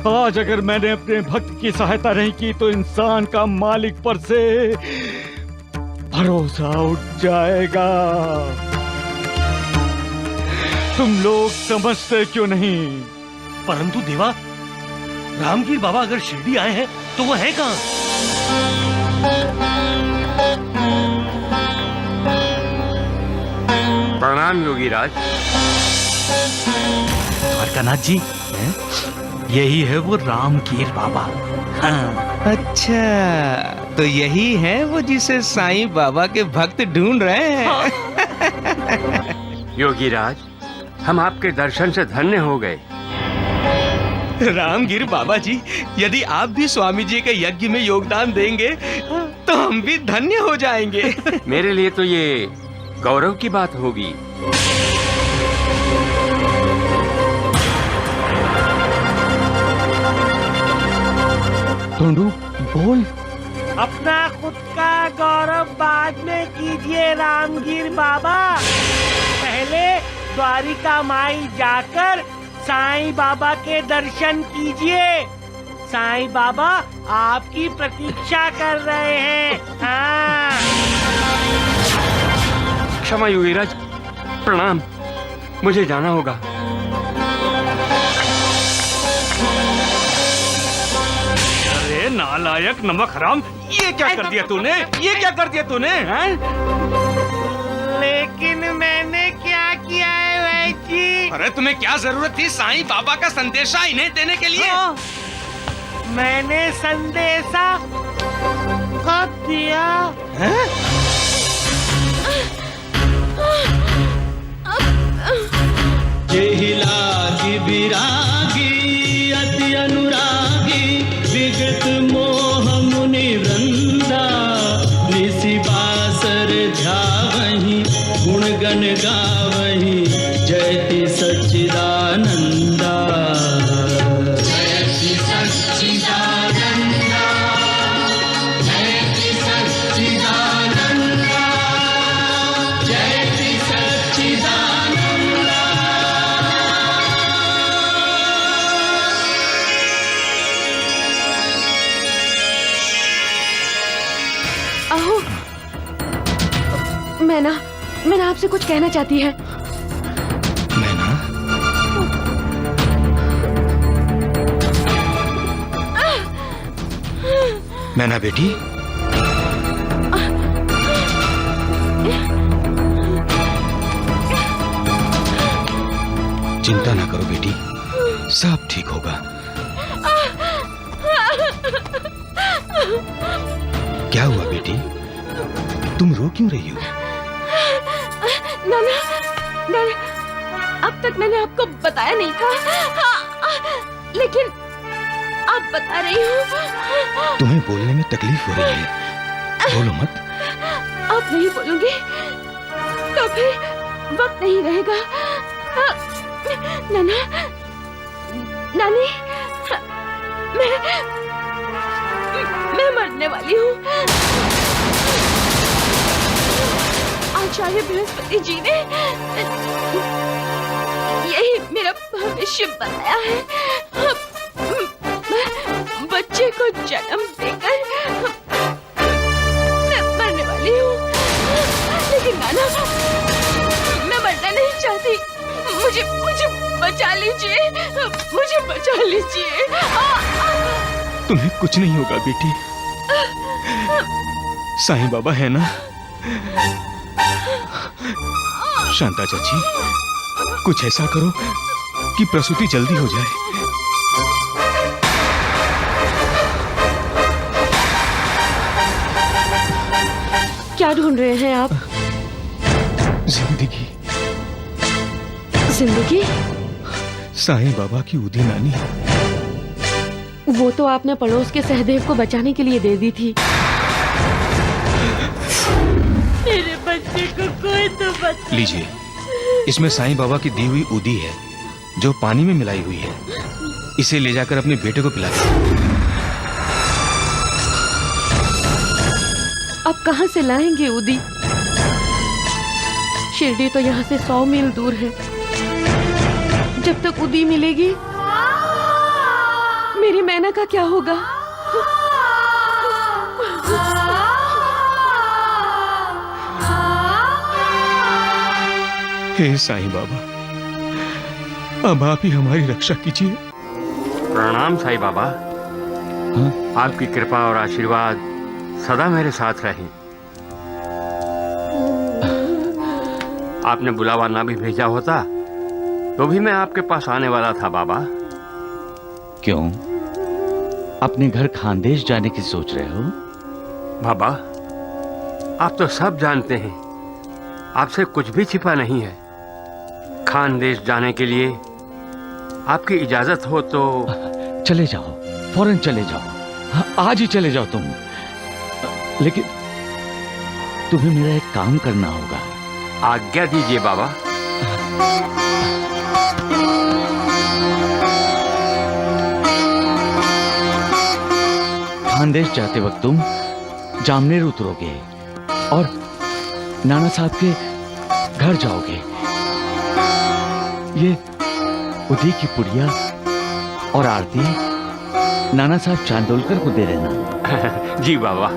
आज अगर मैंने अपने भक्त की सहायता नहीं की तो इंसान का मालिक पर से भरोसा उठ जाएगा। तुम लोग समझते क्यों नहीं? परंतु देवा, रामगीर बाबा अगर शिरडी आए हैं तो वो है कहाँ? प्रणाम योगीराज। द्वारकानाथ जी, यही है वो रामगीर बाबा। हाँ। अच्छा, तो यही है वो जिसे साईं बाबा के भक्त ढूंढ रहे हैं। योगीराज, हम आपके दर्शन से धन्य हो गए। रामगीर बाबा जी, यदि आप भी स्वामी जी के यज्ञ में योगदान देंगे तो हम भी धन्य हो जाएंगे। मेरे लिए तो ये गौरव की बात होगी। ढूंढू, बोल। अपना खुद का गौरव बाद में कीजिए रामगीर बाबा। पहले द्वारिका माई जाकर साईं बाबा के दर्शन कीजिए। साईं बाबा आपकी प्रतीक्षा कर रहे हैं। हाँ। क्षमा योगीराज, प्रणाम, मुझे जाना होगा। अरे नालायक, नमक हराम, ये क्या कर दिया तूने? ये क्या कर दिया तूने? लेकिन मैंने क्या किया है वैची? अरे तुम्हें क्या जरूरत थी साईं बाबा का संदेशा इन्हें देने के लिए? मैंने संदेशा कब दिया? ध्यावहि गुण गण गावहि जयति सच्चिदानंदा जयति सच्चिदानंदा जयति सच्चिदानंदा जयति सच्चिदानंदा। अहो, मैना आपसे कुछ कहना चाहती है। मैना बेटी, चिंता ना करो बेटी, सब ठीक होगा। क्या हुआ बेटी, तुम रो क्यों रही हो? नाना, अब तक मैंने आपको बताया नहीं था, लेकिन आप बता रही हो। तुम्हें बोलने में तकलीफ हो रही है, बोलो मत। आप नहीं बोलोगे तो फिर वक्त नहीं रहेगा। नाना, नानी, मैं मरने वाली हूँ। आचार्य बृहस्पति जी ने यही मेरा भविष्य बताया है। बच्चे को जन्म देकर मैं मरने वाली हूँ। लेकिन नाना, मैं मरना नहीं चाहती। मुझे बचा लीजिए, मुझे बचा लीजिए। तुम्हें कुछ नहीं होगा बेटी, साईं बाबा है ना। शांता चाची, कुछ ऐसा करो कि प्रसूति जल्दी हो जाए। क्या ढूंढ रहे हैं आप? जिंदगी। जिंदगी? साईं बाबा की उदी नानी। वो तो आपने पड़ोस के सहदेव को बचाने के लिए दे दी थी। मेरे बच्चे को कोई तो बचा। लीजिए, इसमें साईं बाबा की दी हुई उदी है, जो पानी में मिलाई हुई है। इसे ले जाकर अपने बेटे को पिला दो। अब कहाँ से लाएंगे उदी? शिरडी तो यहाँ से 100 मील दूर है। जब तक उदी मिलेगी, मेरी मैना का क्या होगा? हे साईं बाबा, अब आप ही हमारी रक्षा कीजिए। प्रणाम साईं बाबा। हाँ? आपकी कृपा और आशीर्वाद सदा मेरे साथ रहे। आपने बुलावा ना भी भेजा होता तो भी मैं आपके पास आने वाला था बाबा। क्यों, अपने घर खानदेश जाने की सोच रहे हो? बाबा, आप तो सब जानते हैं, आपसे कुछ भी छिपा नहीं है। खानदेश जाने के लिए आपकी इजाजत हो तो चले जाओ, फौरन चले जाओ। हाँ, आज ही चले जाओ तुम। लेकिन तुम्हें मेरा एक काम करना होगा। आज्ञा दीजिए बाबा। खानदेश जाते वक्त तुम जामनेर उतरोगे और नाना साहब के घर जाओगे। ये उदी की पुड़िया और आरती नाना साहब चांदोलकर को दे देना। जी बाबा।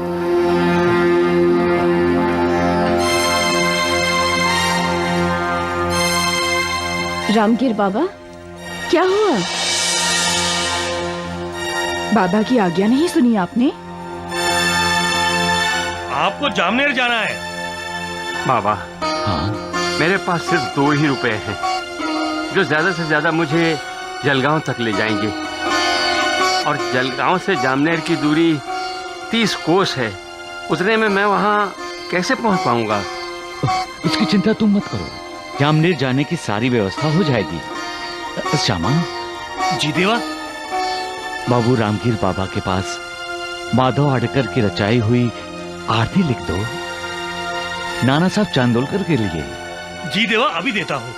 रामगीर बाबा, क्या हुआ? बाबा की आज्ञा नहीं सुनी आपने? आपको जामनेर जाना है बाबा। हाँ? मेरे पास सिर्फ 2 ही रुपए हैं, जो ज्यादा से ज्यादा मुझे जलगांव तक ले जाएंगे। और जलगांव से जामनेर की दूरी 30 कोस है। उतने में मैं वहाँ कैसे पहुँच पाऊंगा? इसकी चिंता तुम मत करो, जामनेर जाने की सारी व्यवस्था हो जाएगी। श्यामा। जी देवा। बाबू रामगीर बाबा के पास माधव आडकर की रचाई हुई आरती लिख दो। नाना साहब चांदोलकर के लिए। जी देवा, अभी देता हूँ।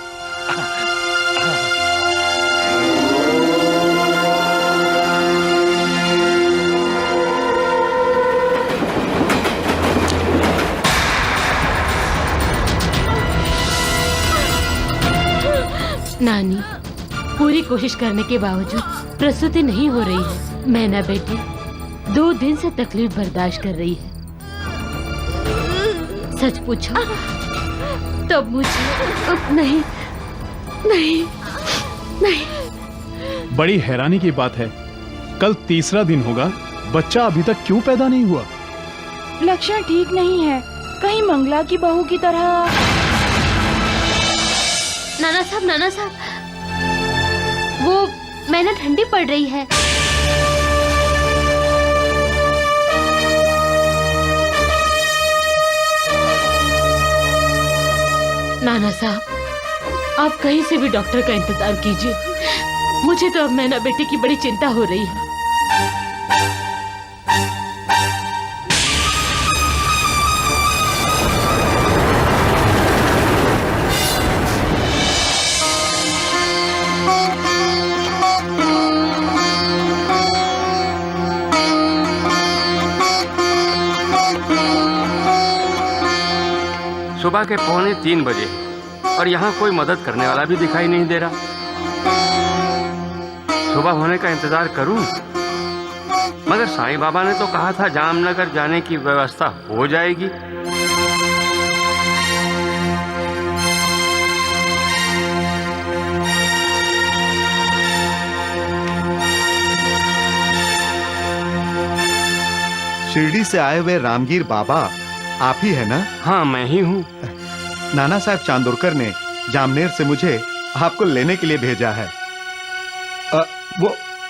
नानी, पूरी कोशिश करने के बावजूद प्रसूति नहीं हो रही है। मैना बेटी 2 दिन से तकलीफ बर्दाश्त कर रही है। सच पूछो तब मुझे नहीं नहीं नहीं। बड़ी हैरानी की बात है, कल तीसरा दिन होगा, बच्चा अभी तक क्यों पैदा नहीं हुआ? लक्षण ठीक नहीं है, कहीं मंगला की बहू की तरह। नाना साहब, वो मैना ठंडी पड़ रही है। नाना साहब, आप कहीं से भी डॉक्टर का इंतजार कीजिए। मुझे तो अब मैना बेटी की बड़ी चिंता हो रही है। सुबह के 2:45 बजे और यहाँ कोई मदद करने वाला भी दिखाई नहीं दे रहा। सुबह होने का इंतजार करूं? मगर साईं बाबा ने तो कहा था जामनगर जाने की व्यवस्था हो जाएगी। शिरडी से आए हुए रामगीर बाबा आप ही है ना? हाँ, मैं ही हूँ। नाना साहब चांदोरकर ने जामनेर से मुझे आपको लेने के लिए भेजा है।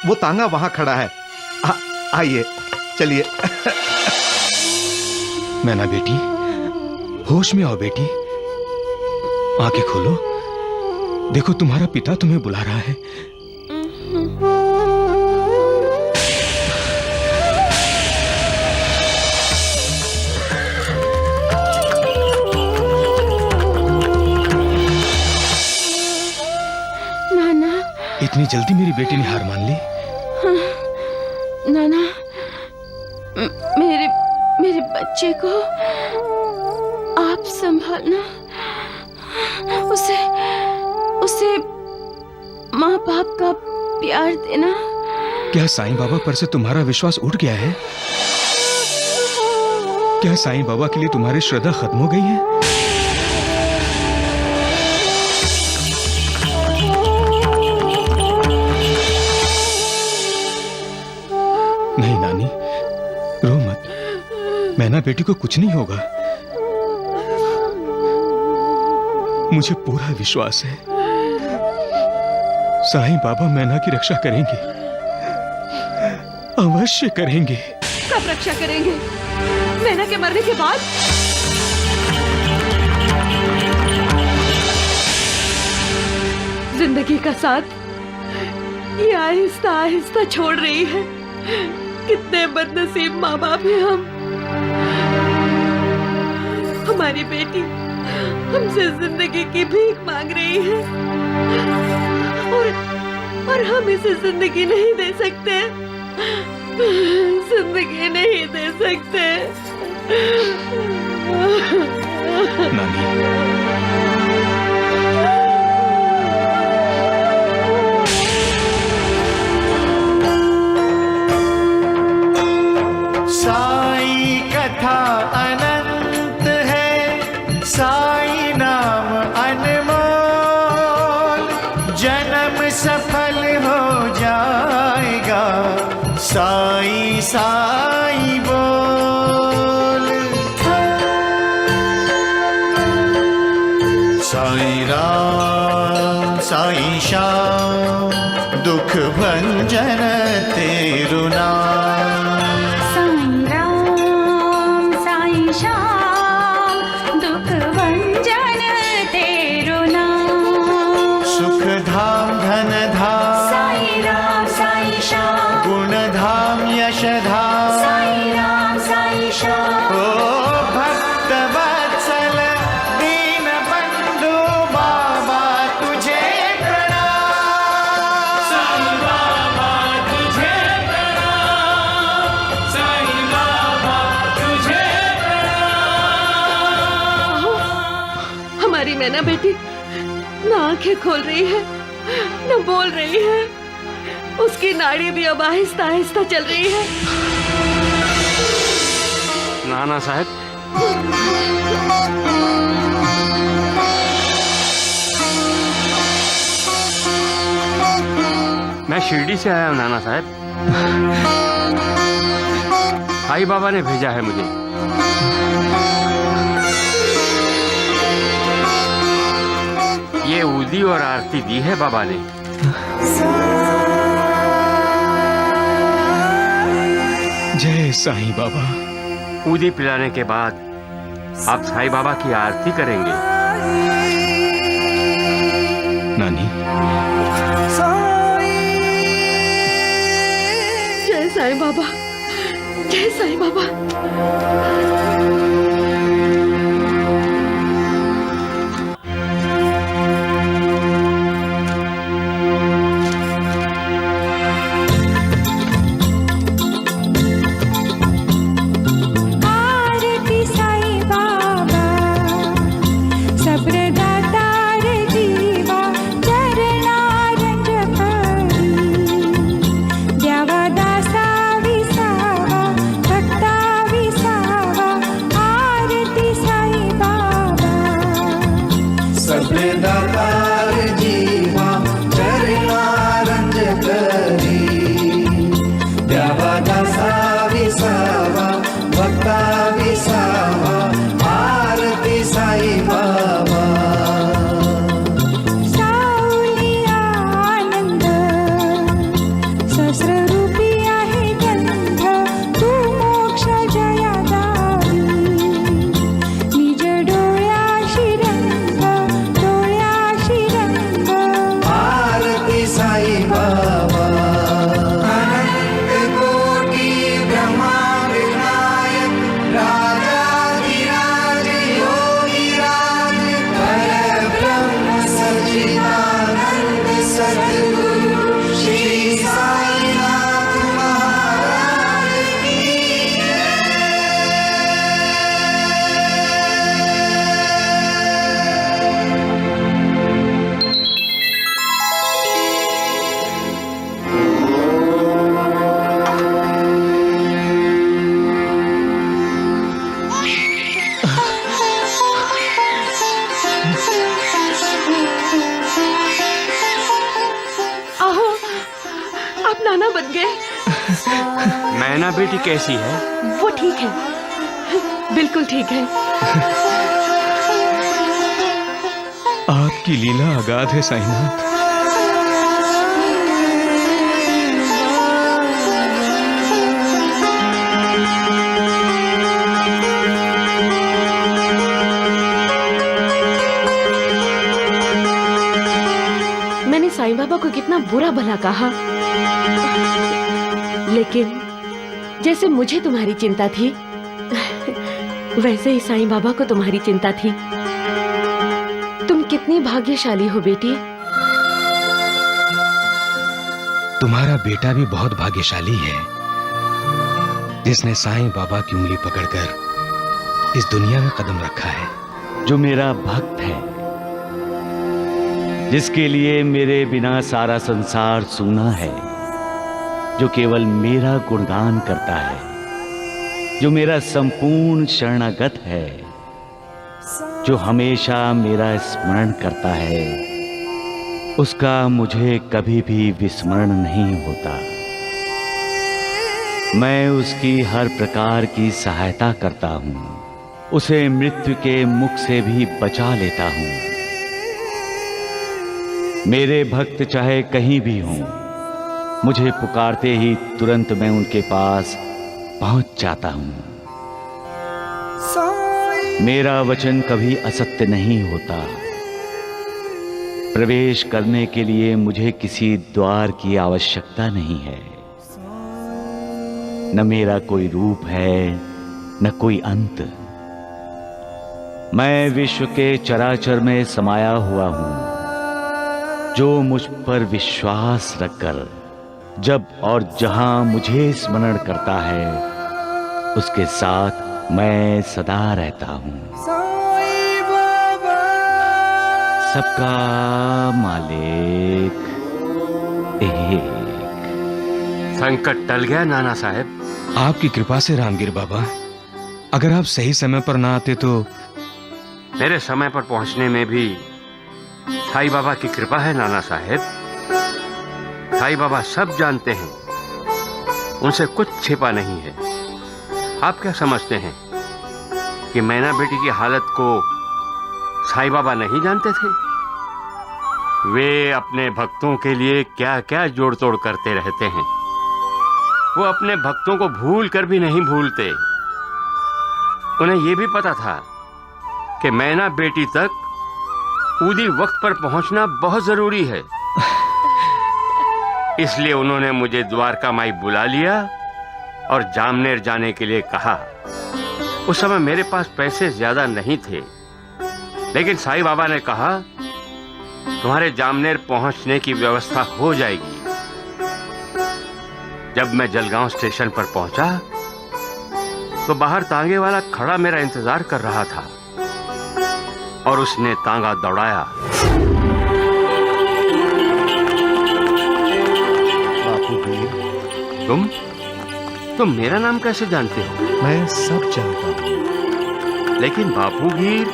वो तांगा वहां खड़ा है, आइए चलिए। मैना बेटी, होश में आओ बेटी, आंखें खोलो। देखो तुम्हारा पिता तुम्हें बुला रहा है। इतनी जल्दी मेरी बेटी ने हार मान ली? नाना, मेरे बच्चे को आप संभालना, उसे माँ बाप का प्यार देना। क्या साईं बाबा पर से तुम्हारा विश्वास उठ गया है? क्या साईं बाबा के लिए तुम्हारी श्रद्धा खत्म हो गई है? नहीं नानी, रो मत। मैना बेटी को कुछ नहीं होगा, मुझे पूरा विश्वास है। साईं बाबा मैना की रक्षा करेंगे, अवश्य करेंगे। कब रक्षा करेंगे? मैना के मरने के बाद? जिंदगी का साथ ये आहिस्ता आहिस्ता छोड़ रही है। कितने बदनसीब माँ बाप हैं हम। हमारी बेटी हमसे जिंदगी की भीख मांग रही है और हम इसे जिंदगी नहीं दे सकते, जिंदगी नहीं दे सकते। नानी, साई कथा अनंत है, साई नाम अनमोल, जन्म सफल हो जाएगा, साई साई बोल। साई राम साई श्याम, दुख भंजन तेरु नाम। सुख धाम धन धाम, साई राम साई श्याम, गुण धाम यश धाम, साई राम साई श्याम। ओ भक्त वत्सल मैना बेटी ना आंखें खोल रही है, न बोल रही है। उसकी नाड़ी भी अब आहिस्ता आहिस्ता चल रही है। नाना साहब, मैं शिरडी से आया हूँ नाना साहब। साईं बाबा ने भेजा है मुझे। ये ऊदी और आरती दी है बाबा ने। जय साईं बाबा। ऊदी पिलाने के बाद आप साईं बाबा की आरती करेंगे। नानी, जय साईं बाबा, जय साईं बाबा। मैना बेटी कैसी है? वो ठीक है, बिल्कुल ठीक है। आपकी लीला अगाध है साईनाथ। मैंने साईं बाबा को कितना बुरा भला कहा, लेकिन जैसे मुझे तुम्हारी चिंता थी, वैसे ही साईं बाबा को तुम्हारी चिंता थी। तुम कितनी भाग्यशाली हो बेटी। तुम्हारा बेटा भी बहुत भाग्यशाली है, जिसने साईं बाबा की उंगली पकड़कर इस दुनिया में कदम रखा है। जो मेरा भक्त है, जिसके लिए मेरे बिना सारा संसार सूना है, जो केवल मेरा गुणगान करता है, जो मेरा संपूर्ण शरणागत है, जो हमेशा मेरा स्मरण करता है, उसका मुझे कभी भी विस्मरण नहीं होता। मैं उसकी हर प्रकार की सहायता करता हूँ, उसे मृत्यु के मुख से भी बचा लेता हूँ। मेरे भक्त चाहे कहीं भी हों, मुझे पुकारते ही तुरंत मैं उनके पास पहुंच जाता हूं। मेरा वचन कभी असत्य नहीं होता। प्रवेश करने के लिए मुझे किसी द्वार की आवश्यकता नहीं है। न मेरा कोई रूप है, न कोई अंत। मैं विश्व के चराचर में समाया हुआ हूं। जो मुझ पर विश्वास रखकर जब और जहां मुझे स्मरण करता है, उसके साथ मैं सदा रहता हूं। सबका मालिक एक। संकट टल गया नाना साहब। आपकी कृपा से रामगिर बाबा। अगर आप सही समय पर ना आते तो। मेरे समय पर पहुंचने में भी साईं बाबा की कृपा है नाना साहब। साईं बाबा सब जानते हैं, उनसे कुछ छिपा नहीं है। आप क्या समझते हैं कि मैना बेटी की हालत को साईं बाबा नहीं जानते थे? वे अपने भक्तों के लिए क्या क्या जोड़ तोड़ करते रहते हैं। वो अपने भक्तों को भूल कर भी नहीं भूलते। उन्हें यह भी पता था कि मैना बेटी तक उदी वक्त पर पहुंचना बहुत जरूरी है। इसलिए उन्होंने मुझे द्वारका माई बुला लिया और जामनेर जाने के लिए कहा। उस समय मेरे पास पैसे ज्यादा नहीं थे, लेकिन साईं बाबा ने कहा तुम्हारे जामनेर पहुंचने की व्यवस्था हो जाएगी। जब मैं जलगांव स्टेशन पर पहुंचा तो बाहर तांगे वाला खड़ा मेरा इंतजार कर रहा था और उसने तांगा दौड़ाया। तुम मेरा नाम कैसे जानते हो? मैं सब जानता हूँ। लेकिन बापूगीर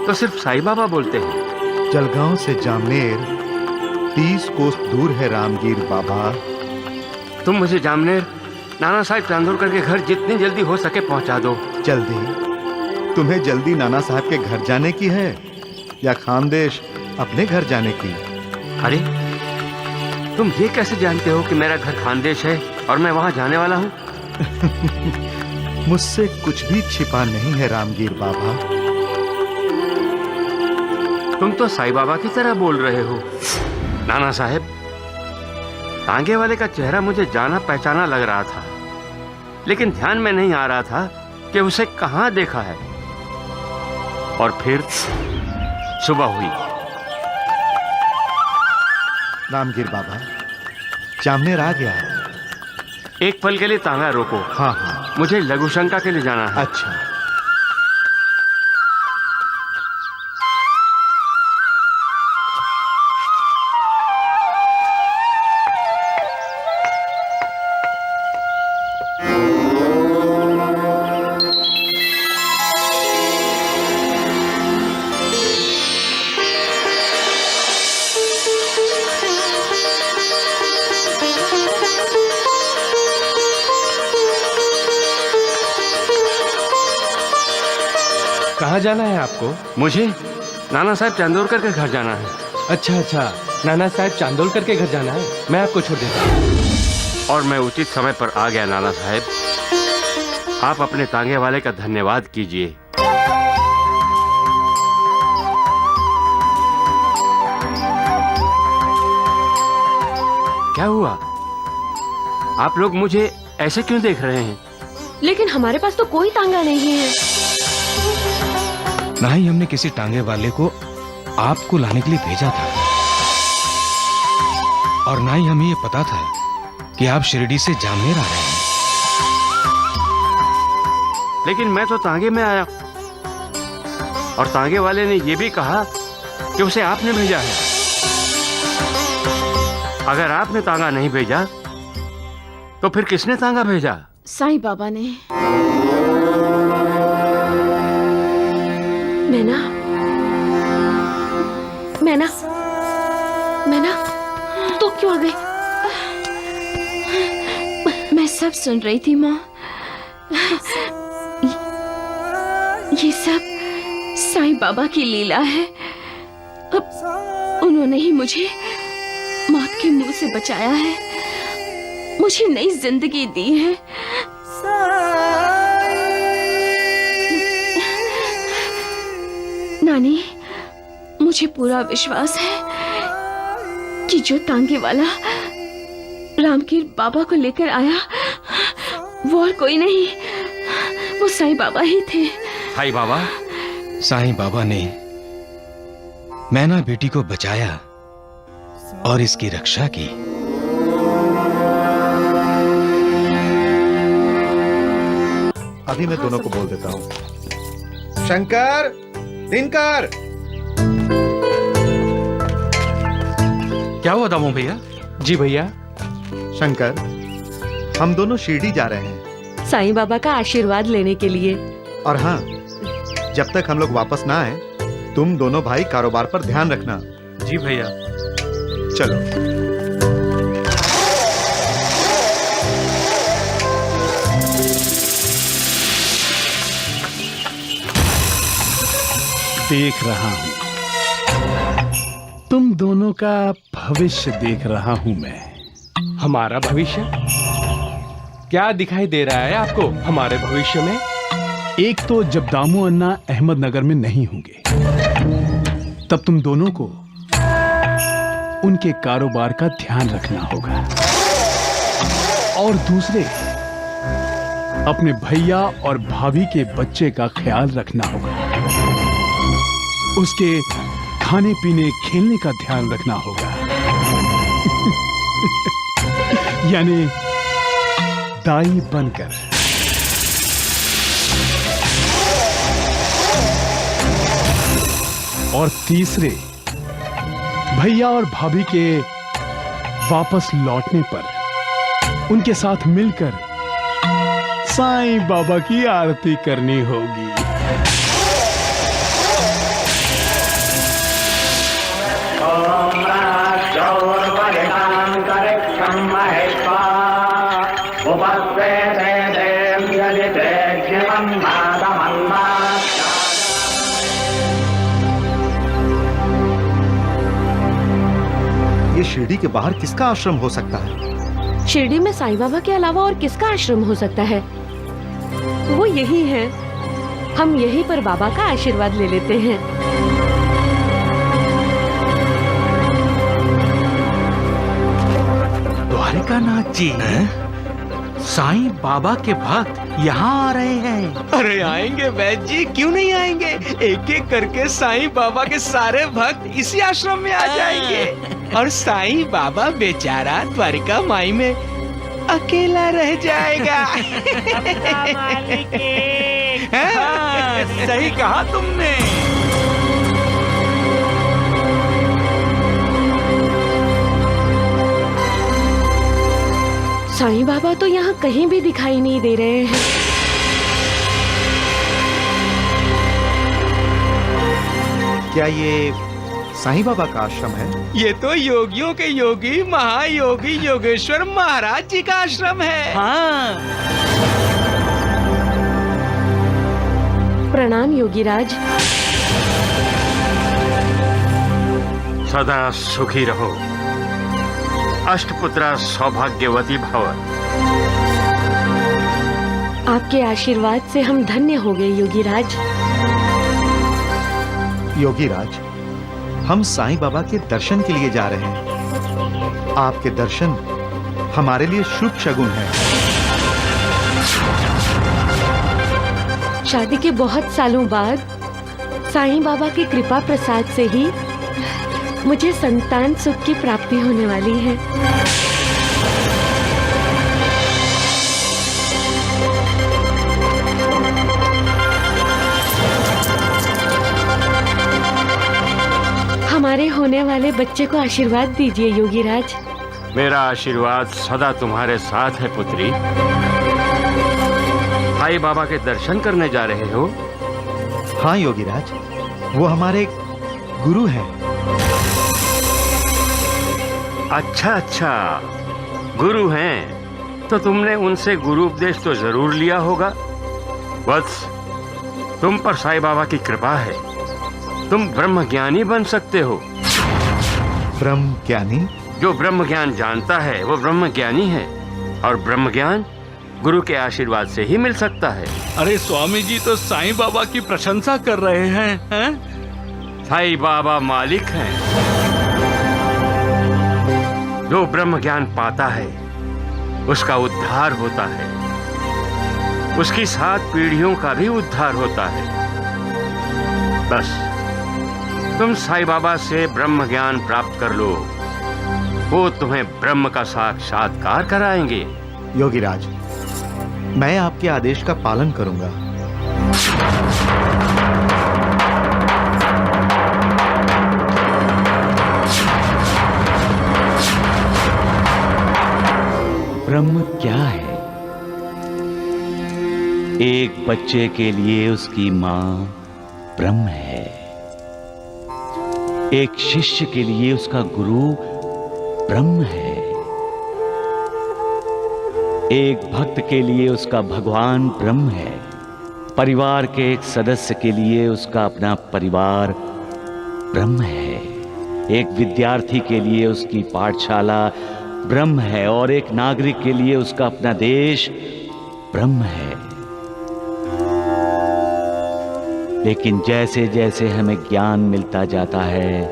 तो सिर्फ साईं बाबा बोलते हैं। जलगांव से जामनेर 30 कोस दूर है रामगीर बाबा। तुम मुझे जामनेर नाना साहब चांदोरकर के घर जितनी जल्दी हो सके पहुंचा दो। जल्दी? तुम्हें जल्दी नाना साहब के घर जाने की है या खानदेश अपने घर जाने की? अरे तुम ये कैसे जानते हो कि मेरा घर खानदेश है और मैं वहां जाने वाला हूं? मुझसे कुछ भी छिपा नहीं है रामगीर बाबा। तुम तो साईं बाबा की तरह बोल रहे हो। नाना साहब, तांगे वाले का चेहरा मुझे जाना पहचाना लग रहा था, लेकिन ध्यान में नहीं आ रहा था कि उसे कहां देखा है। और फिर सुबह हुई। रामगीर बाबा, जामनेर आ गया। एक पल के लिए तांगा रोको। हाँ हाँ, मुझे लघुशंका के लिए जाना है। अच्छा। कहाँ जाना है आपको? मुझे नाना साहब चांदोरकर के घर जाना है। अच्छा अच्छा, नाना साहब चांदोरकर के घर जाना है। मैं आपको छोड़ देता हूँ। और मैं उचित समय पर आ गया नाना साहब। आप अपने तांगे वाले का धन्यवाद कीजिए। क्या हुआ? आप लोग मुझे ऐसे क्यों देख रहे हैं? लेकिन हमारे पास तो कोई तांगा नहीं है। ना ही हमने किसी टांगे वाले को आपको लाने के लिए भेजा था, और ना ही हमें ये पता था कि आप शिरडी से जामनेर आ रहे हैं। लेकिन मैं तो तांगे में आया और तांगे वाले ने यह भी कहा कि उसे आपने भेजा है। अगर आपने तांगा नहीं भेजा तो फिर किसने तांगा भेजा? साईं बाबा ने। मैना, मैना, मैना, तू क्यों आ गई? मैं सब सुन रही थी माँ। ये सब साईं बाबा की लीला है। अब उन्होंने ही मुझे मौत के मुंह से बचाया है, मुझे नई जिंदगी दी है। नानी, मुझे पूरा विश्वास है कि जो तांगे वाला रामगीर बाबा को लेकर आया वो और कोई नहीं, वो साईं बाबा ही थे। साईं बाबा? साईं बाबा ने मैना बेटी को बचाया और इसकी रक्षा की। अभी मैं दोनों को बोल देता हूँ। शंकर, दिनकर, क्या हुआ दामू भैया? जी भैया। शंकर, हम दोनों शिरडी जा रहे हैं साईं बाबा का आशीर्वाद लेने के लिए। और हाँ, जब तक हम लोग वापस ना आए तुम दोनों भाई कारोबार पर ध्यान रखना। जी भैया। चलो। देख रहा हूं, तुम दोनों का भविष्य देख रहा हूं मैं। हमारा भविष्य? क्या दिखाई दे रहा है आपको हमारे भविष्य में? एक तो जब दामू अन्ना अहमदनगर में नहीं होंगे तब तुम दोनों को उनके कारोबार का ध्यान रखना होगा, और दूसरे अपने भैया और भाभी के बच्चे का ख्याल रखना होगा। उसके खाने पीने खेलने का ध्यान रखना होगा। यानी दाई बनकर। और तीसरे, भैया और भाभी के वापस लौटने पर उनके साथ मिलकर साईं बाबा की आरती करनी होगी। ये शिरडी के बाहर किसका आश्रम हो सकता है? शिरडी में साईं बाबा के अलावा और किसका आश्रम हो सकता है? वो यही है। हम यहीं पर बाबा का आशीर्वाद ले लेते हैं। द्वारिकानाथ जी, साईं बाबा के भक्त यहाँ आ रहे हैं। अरे आएंगे वैद्य जी, क्यों नहीं आएंगे? एक एक करके साईं बाबा के सारे भक्त इसी आश्रम में आ जाएंगे, और साईं बाबा बेचारा द्वारिका माई में अकेला रह जाएगा। हाँ, सही कहा तुमने। साईं बाबा तो यहाँ कहीं भी दिखाई नहीं दे रहे हैं। क्या ये साईं बाबा का आश्रम है? ये तो योगियों के योगी महायोगी योगेश्वर महाराज जी का आश्रम है। हाँ। प्रणाम योगीराज। सदा सुखी रहो, अष्टपुत्रा सौभाग्यवती भव। आपके आशीर्वाद से हम धन्य हो गए योगीराज। योगीराज, हम साईं बाबा के दर्शन के लिए जा रहे हैं। आपके दर्शन हमारे लिए शुभ शगुन है। शादी के बहुत सालों बाद साईं बाबा की कृपा प्रसाद से ही मुझे संतान सुख की प्राप्ति होने वाली है। हमारे होने वाले बच्चे को आशीर्वाद दीजिए योगीराज। मेरा आशीर्वाद सदा तुम्हारे साथ है पुत्री। साईं बाबा के दर्शन करने जा रहे हो? हाँ योगीराज, वो हमारे गुरु हैं। अच्छा अच्छा, गुरु हैं तो तुमने उनसे गुरु उपदेश तो जरूर लिया होगा। वत्स, तुम पर साईं बाबा की कृपा है, तुम ब्रह्म ज्ञानी बन सकते हो। ब्रह्म ज्ञानी? जो ब्रह्म ज्ञान जानता है वो ब्रह्म ज्ञानी है, और ब्रह्म ज्ञान गुरु के आशीर्वाद से ही मिल सकता है। अरे स्वामी जी तो साईं बाबा की प्रशंसा कर रहे हैं, हैं? साईं बाबा मालिक हैं। जो ब्रह्म ज्ञान पाता है उसका उद्धार होता है, उसकी 7 पीढ़ियों का भी उद्धार होता है। बस तुम साईं बाबा से ब्रह्म ज्ञान प्राप्त कर लो, वो तुम्हें ब्रह्म का साक्षात्कार कराएंगे। योगीराज, मैं आपके आदेश का पालन करूंगा। ब्रह्म क्या है? एक बच्चे के लिए उसकी मां ब्रह्म है। एक शिष्य के लिए उसका गुरु ब्रह्म है। एक भक्त के लिए उसका भगवान ब्रह्म है। परिवार के एक सदस्य के लिए उसका अपना परिवार ब्रह्म है। एक विद्यार्थी के लिए उसकी पाठशाला ब्रह्म है और एक नागरिक के लिए उसका अपना देश ब्रह्म है। लेकिन जैसे जैसे हमें ज्ञान मिलता जाता है,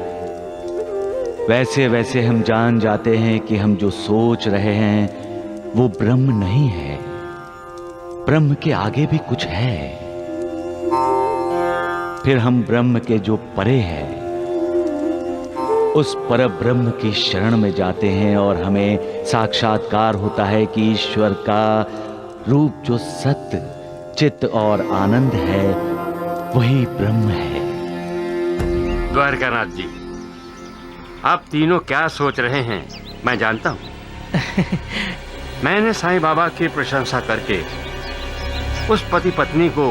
वैसे वैसे हम जान जाते हैं कि हम जो सोच रहे हैं वो ब्रह्म नहीं है। ब्रह्म के आगे भी कुछ है। फिर हम ब्रह्म के जो परे है उस परब्रह्म की शरण में जाते हैं और हमें साक्षात्कार होता है कि ईश्वर का रूप जो सत्य, चित्त और आनंद है वही ब्रह्म है। द्वारकानाथ जी, आप तीनों क्या सोच रहे हैं मैं जानता हूं। मैंने साईं बाबा की प्रशंसा करके उस पति पत्नी को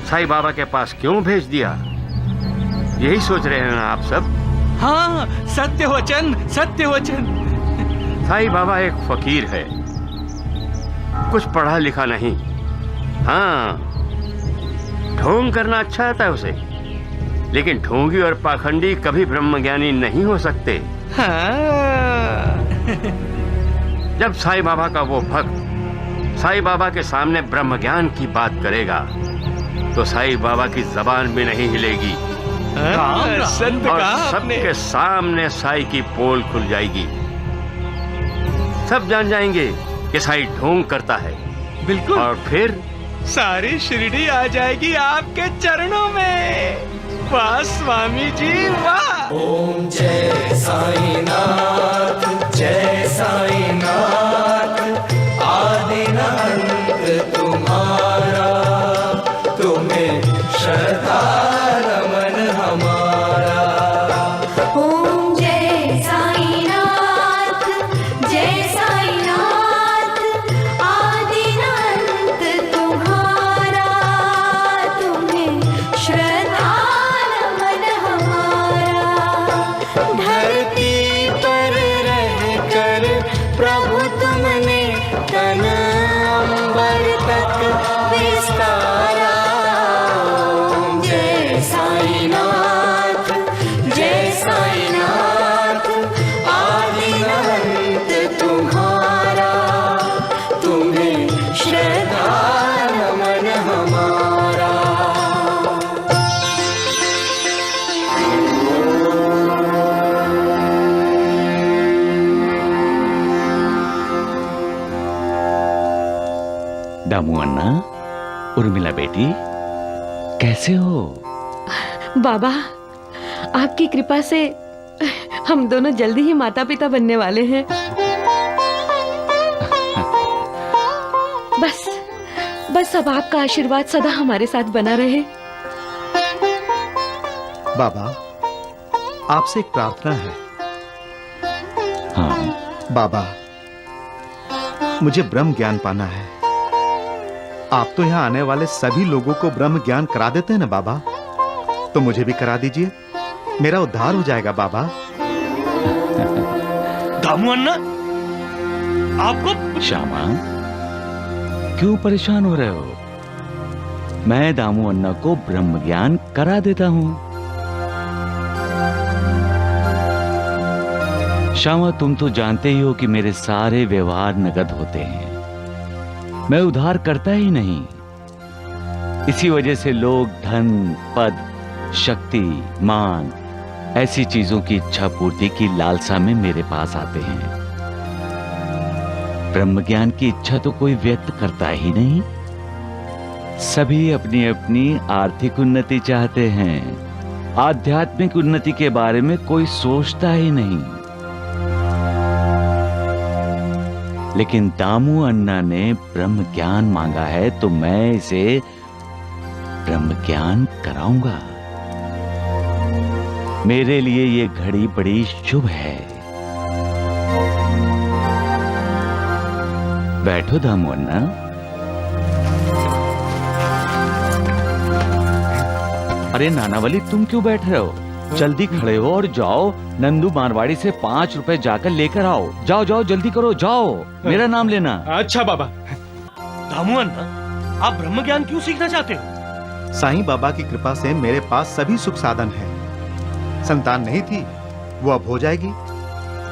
साईं बाबा के पास क्यों भेज दिया, यही सोच रहे हैं ना आप सब? हाँ, सत्य वचन, सत्य वचन। साईं बाबा एक फकीर है, कुछ पढ़ा लिखा नहीं। हाँ, ढोंग करना अच्छा आता है उसे, लेकिन ढोंगी और पाखंडी कभी ब्रह्मज्ञानी नहीं हो सकते। हाँ। जब साईं बाबा का वो भक्त साईं बाबा के सामने ब्रह्मज्ञान की बात करेगा तो साईं बाबा की जबान भी नहीं हिलेगी और सबके सामने साईं की पोल खुल जाएगी। सब जान जाएंगे कि साईं ढोंग करता है। बिल्कुल। और फिर सारी शिरडी आ जाएगी आपके चरणों में। वाह स्वामी जी वाह। ओम जय साईनाथ, जय साईनाथ। आदि न अंत तुम्हारा, तुम्हें श्रद्धा रमन हमारा। ओम जय साईनाथ, जय साईनाथ। आदि न अंत तुम्हारा, तुम्हें श्रद्धा रमन हमारा। धरती पर रहकर प्रभु तुमने तन अंबर तक विस्तारा। जय साईनाथ, जय साईनाथ। आदि न अंत तुम्हारा, तुम्हें श्रद्धा नमन हमारा। दामू अन्ना, उर्मिला बेटी, कैसे हो? बाबा, आपकी कृपा से हम दोनों जल्दी ही माता पिता बनने वाले हैं। बस अब आपका आशीर्वाद सदा हमारे साथ बना रहे। बाबा, आपसे एक प्रार्थना है। हाँ बाबा, मुझे ब्रह्म ज्ञान पाना है। आप तो यहाँ आने वाले सभी लोगों को ब्रह्म ज्ञान करा देते हैं ना बाबा, तो मुझे भी करा दीजिए, मेरा उद्धार हो जाएगा बाबा। दामू अन्ना, आपको श्यामा, क्यों परेशान हो रहे हो? मैं दामू अन्ना को ब्रह्म ज्ञान करा देता हूं। श्यामा, तुम तो जानते ही हो कि मेरे सारे व्यवहार नगद होते हैं, मैं उधार करता ही नहीं। इसी वजह से लोग धन, पद, शक्ति, मान ऐसी चीजों की इच्छा पूर्ति की लालसा में मेरे पास आते हैं। ब्रह्म ज्ञान की इच्छा तो कोई व्यक्त करता ही नहीं। सभी अपनी अपनी आर्थिक उन्नति चाहते हैं, आध्यात्मिक उन्नति के बारे में कोई सोचता ही नहीं। लेकिन दामू अन्ना ने ब्रह्म ज्ञान मांगा है तो मैं इसे ब्रह्म ज्ञान कराऊंगा। मेरे लिए ये घड़ी बड़ी शुभ है। बैठो दामू अन्ना। अरे नानावली, तुम क्यों बैठ रहे हो? जल्दी खड़े हो और जाओ, नंदू मारवाड़ी से 5 रुपए जाकर लेकर आओ। जाओ जाओ, जल्दी करो, जाओ, मेरा नाम लेना। अच्छा बाबा। दामू अन्ना, आप ब्रह्म ज्ञान क्यों सीखना चाहते हो? साईं बाबा की कृपा से मेरे पास सभी सुख साधन है। संतान नहीं थी, वो अब हो जाएगी।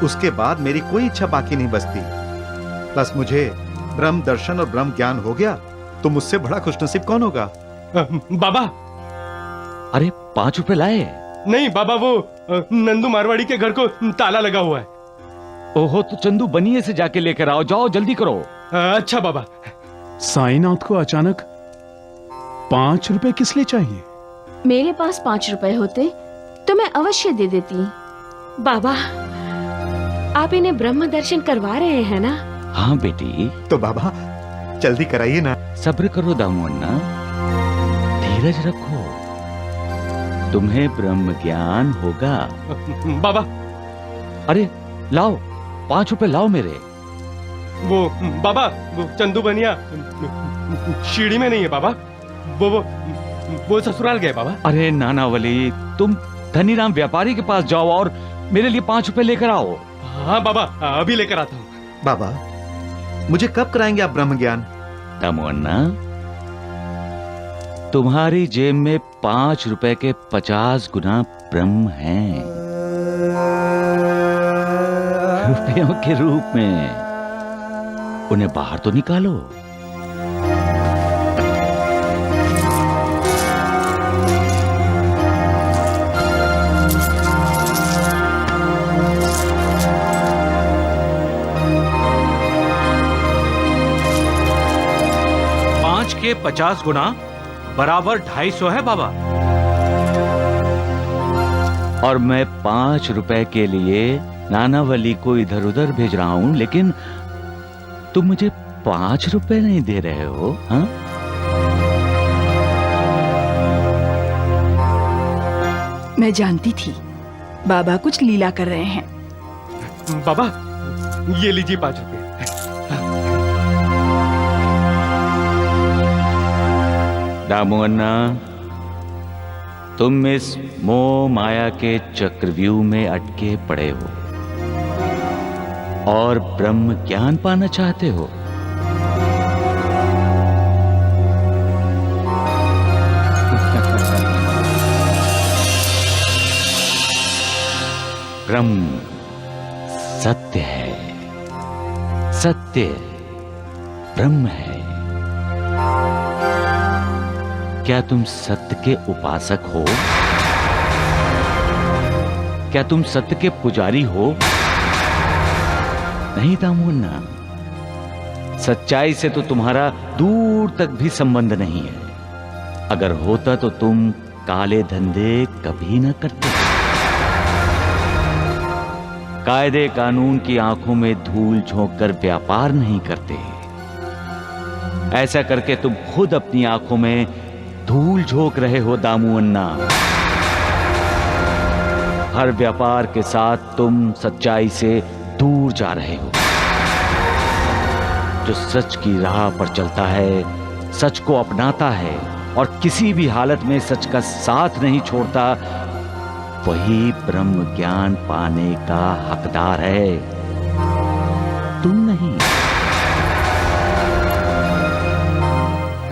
उसके बाद मेरी कोई इच्छा बाकी नहीं बचती। बस मुझे ब्रह्म दर्शन और ब्रह्म ज्ञान हो गया तो मुझसे बड़ा खुशनसीब कौन होगा? बाबा। अरे 5 रुपए लाए? नहीं बाबा, वो नंदू मारवाड़ी के घर को ताला लगा हुआ है। ओहो, तो चंदू बनिए से जाके लेकर आओ। जाओ, जल्दी करो। अच्छा बाबा। साईनाथ को अचानक 5 रुपए किस लिए चाहिए? मेरे पास 5 रुपए होते तो मैं अवश्य दे देती। बाबा, आप इन्हें ब्रह्म दर्शन करवा रहे हैं ना? हाँ बेटी। तो बाबा जल्दी कराइए ना। सब्र करो दामू अन्ना, धीरज रखो, तुम्हें ब्रह्म ज्ञान होगा। बाबा। अरे लाओ, 5 रुपए लाओ मेरे। वो बाबा, वो चंदू बनिया सीढ़ी में नहीं है बाबा, वो ससुराल गए बाबा। अरे नानावली, तुम धनीराम व्यापारी के पास जाओ और मेरे लिए 5 रुपए लेकर आओ। हाँ बाबा, अभी लेकर आता हूँ। बाबा, मुझे कब कराएंगे आप ब्रह्म ज्ञान? दामू अन्ना, तुम्हारी जेब में 5 रुपए के 50 गुना ब्रह्म हैं, रुपयों के रूप में। उन्हें बाहर तो निकालो। के 50 गुना बराबर 250 है बाबा। और मैं 5 रुपए के लिए नानावली को इधर उधर भेज रहा हूं, लेकिन तुम मुझे 5 रुपए नहीं दे रहे हो? हाँ? मैं जानती थी बाबा कुछ लीला कर रहे हैं। बाबा, ये लीजिए 5 रुपए। दामू अन्ना, तुम इस मोह माया के चक्रव्यूह में अटके पड़े हो और ब्रह्म ज्ञान पाना चाहते हो। ब्रह्म सत्य है, सत्य ब्रह्म है। क्या तुम सत्य के उपासक हो? क्या तुम सत्य के पुजारी हो? नहीं दामू अन्ना, सच्चाई से तो तुम्हारा दूर तक भी संबंध नहीं है। अगर होता तो तुम काले धंधे कभी न करते। कायदे कानून की आंखों में धूल झोंककर व्यापार नहीं करते। ऐसा करके तुम खुद अपनी आंखों में धूल झोंक रहे हो दामू अन्ना। हर व्यापार के साथ तुम सच्चाई से दूर जा रहे हो। जो सच की राह पर चलता है, सच को अपनाता है और किसी भी हालत में सच का साथ नहीं छोड़ता, वही ब्रह्म ज्ञान पाने का हकदार है, तुम नहीं।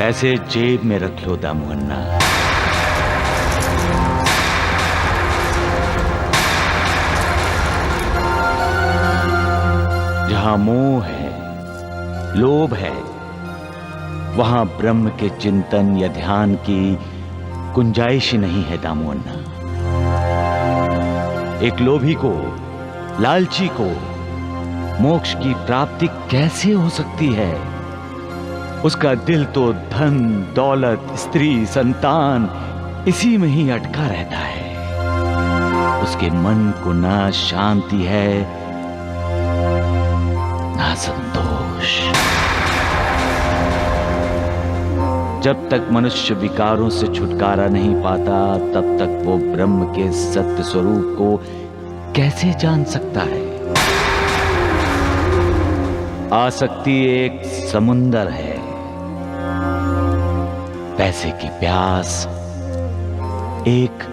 ऐसे जेब में रख लो दामू अन्ना। जहां मोह है, लोभ है, वहां ब्रह्म के चिंतन या ध्यान की गुंजाइश नहीं है दामू अन्ना। एक लोभी को, लालची को मोक्ष की प्राप्ति कैसे हो सकती है? उसका दिल तो धन, दौलत, स्त्री, संतान इसी में ही अटका रहता है। उसके मन को ना शांति है, ना संतोष। जब तक मनुष्य विकारों से छुटकारा नहीं पाता, तब तक वो ब्रह्म के सत्य स्वरूप को कैसे जान सकता है? आसक्ति एक समुंदर है, पैसे की प्यास एक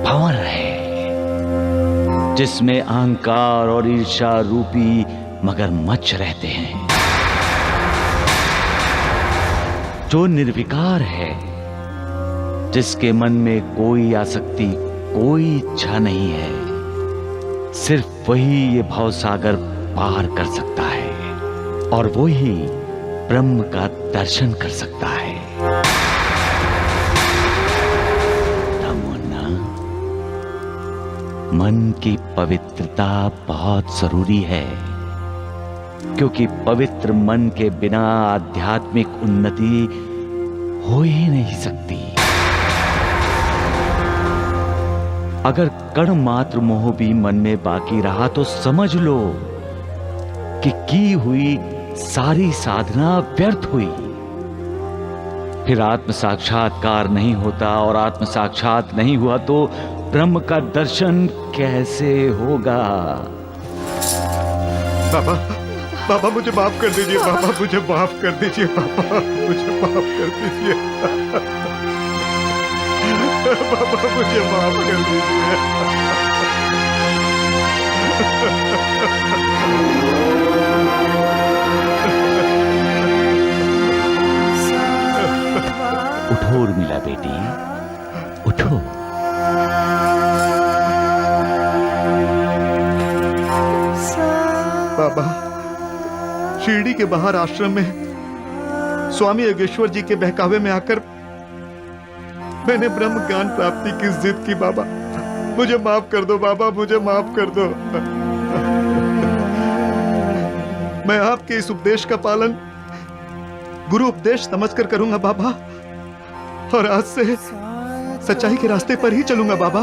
भंवर है जिसमें अहंकार और ईर्ष्या रूपी मगरमच्छ रहते हैं। जो निर्विकार है, जिसके मन में कोई आसक्ति, कोई इच्छा नहीं है, सिर्फ वही ये भवसागर पार कर सकता है और वही ब्रह्म का दर्शन कर सकता है। रामोन्ना, मन की पवित्रता बहुत जरूरी है, क्योंकि पवित्र मन के बिना आध्यात्मिक उन्नति हो ही नहीं सकती। अगर कण मात्र मोह भी मन में बाकी रहा तो समझ लो कि की हुई सारी साधना व्यर्थ हुई। फिर आत्म साक्षात्कार नहीं होता, और आत्म साक्षात नहीं हुआ तो ब्रह्म का दर्शन कैसे होगा? बाबा, बाबा मुझे माफ कर दीजिए, बाबा मुझे माफ कर दीजिए, बाबा मुझे माफ कर दीजिए, बाबा मुझे माफ कर दीजिए। उठो उर्मिला बेटी, उठो। बाबा, शिरडी के बाहर आश्रम में स्वामी योगेश्वर जी के बहकावे में आकर मैंने ब्रह्म ज्ञान प्राप्ति की जिद की। बाबा मुझे माफ कर दो, बाबा मुझे माफ कर दो। मैं आपके इस उपदेश का पालन गुरु उपदेश समझकर करूंगा बाबा, और आज से सच्चाई के रास्ते पर ही चलूंगा बाबा।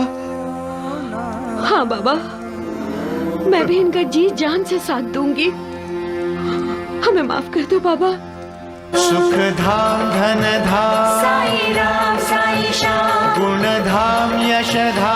हाँ बाबा, मैं भी इनका जी जान से साथ दूंगी। हमें माफ कर दो बाबा। सुख धाम धन धाम साई राम साई श्याम गुण धाम यश धाम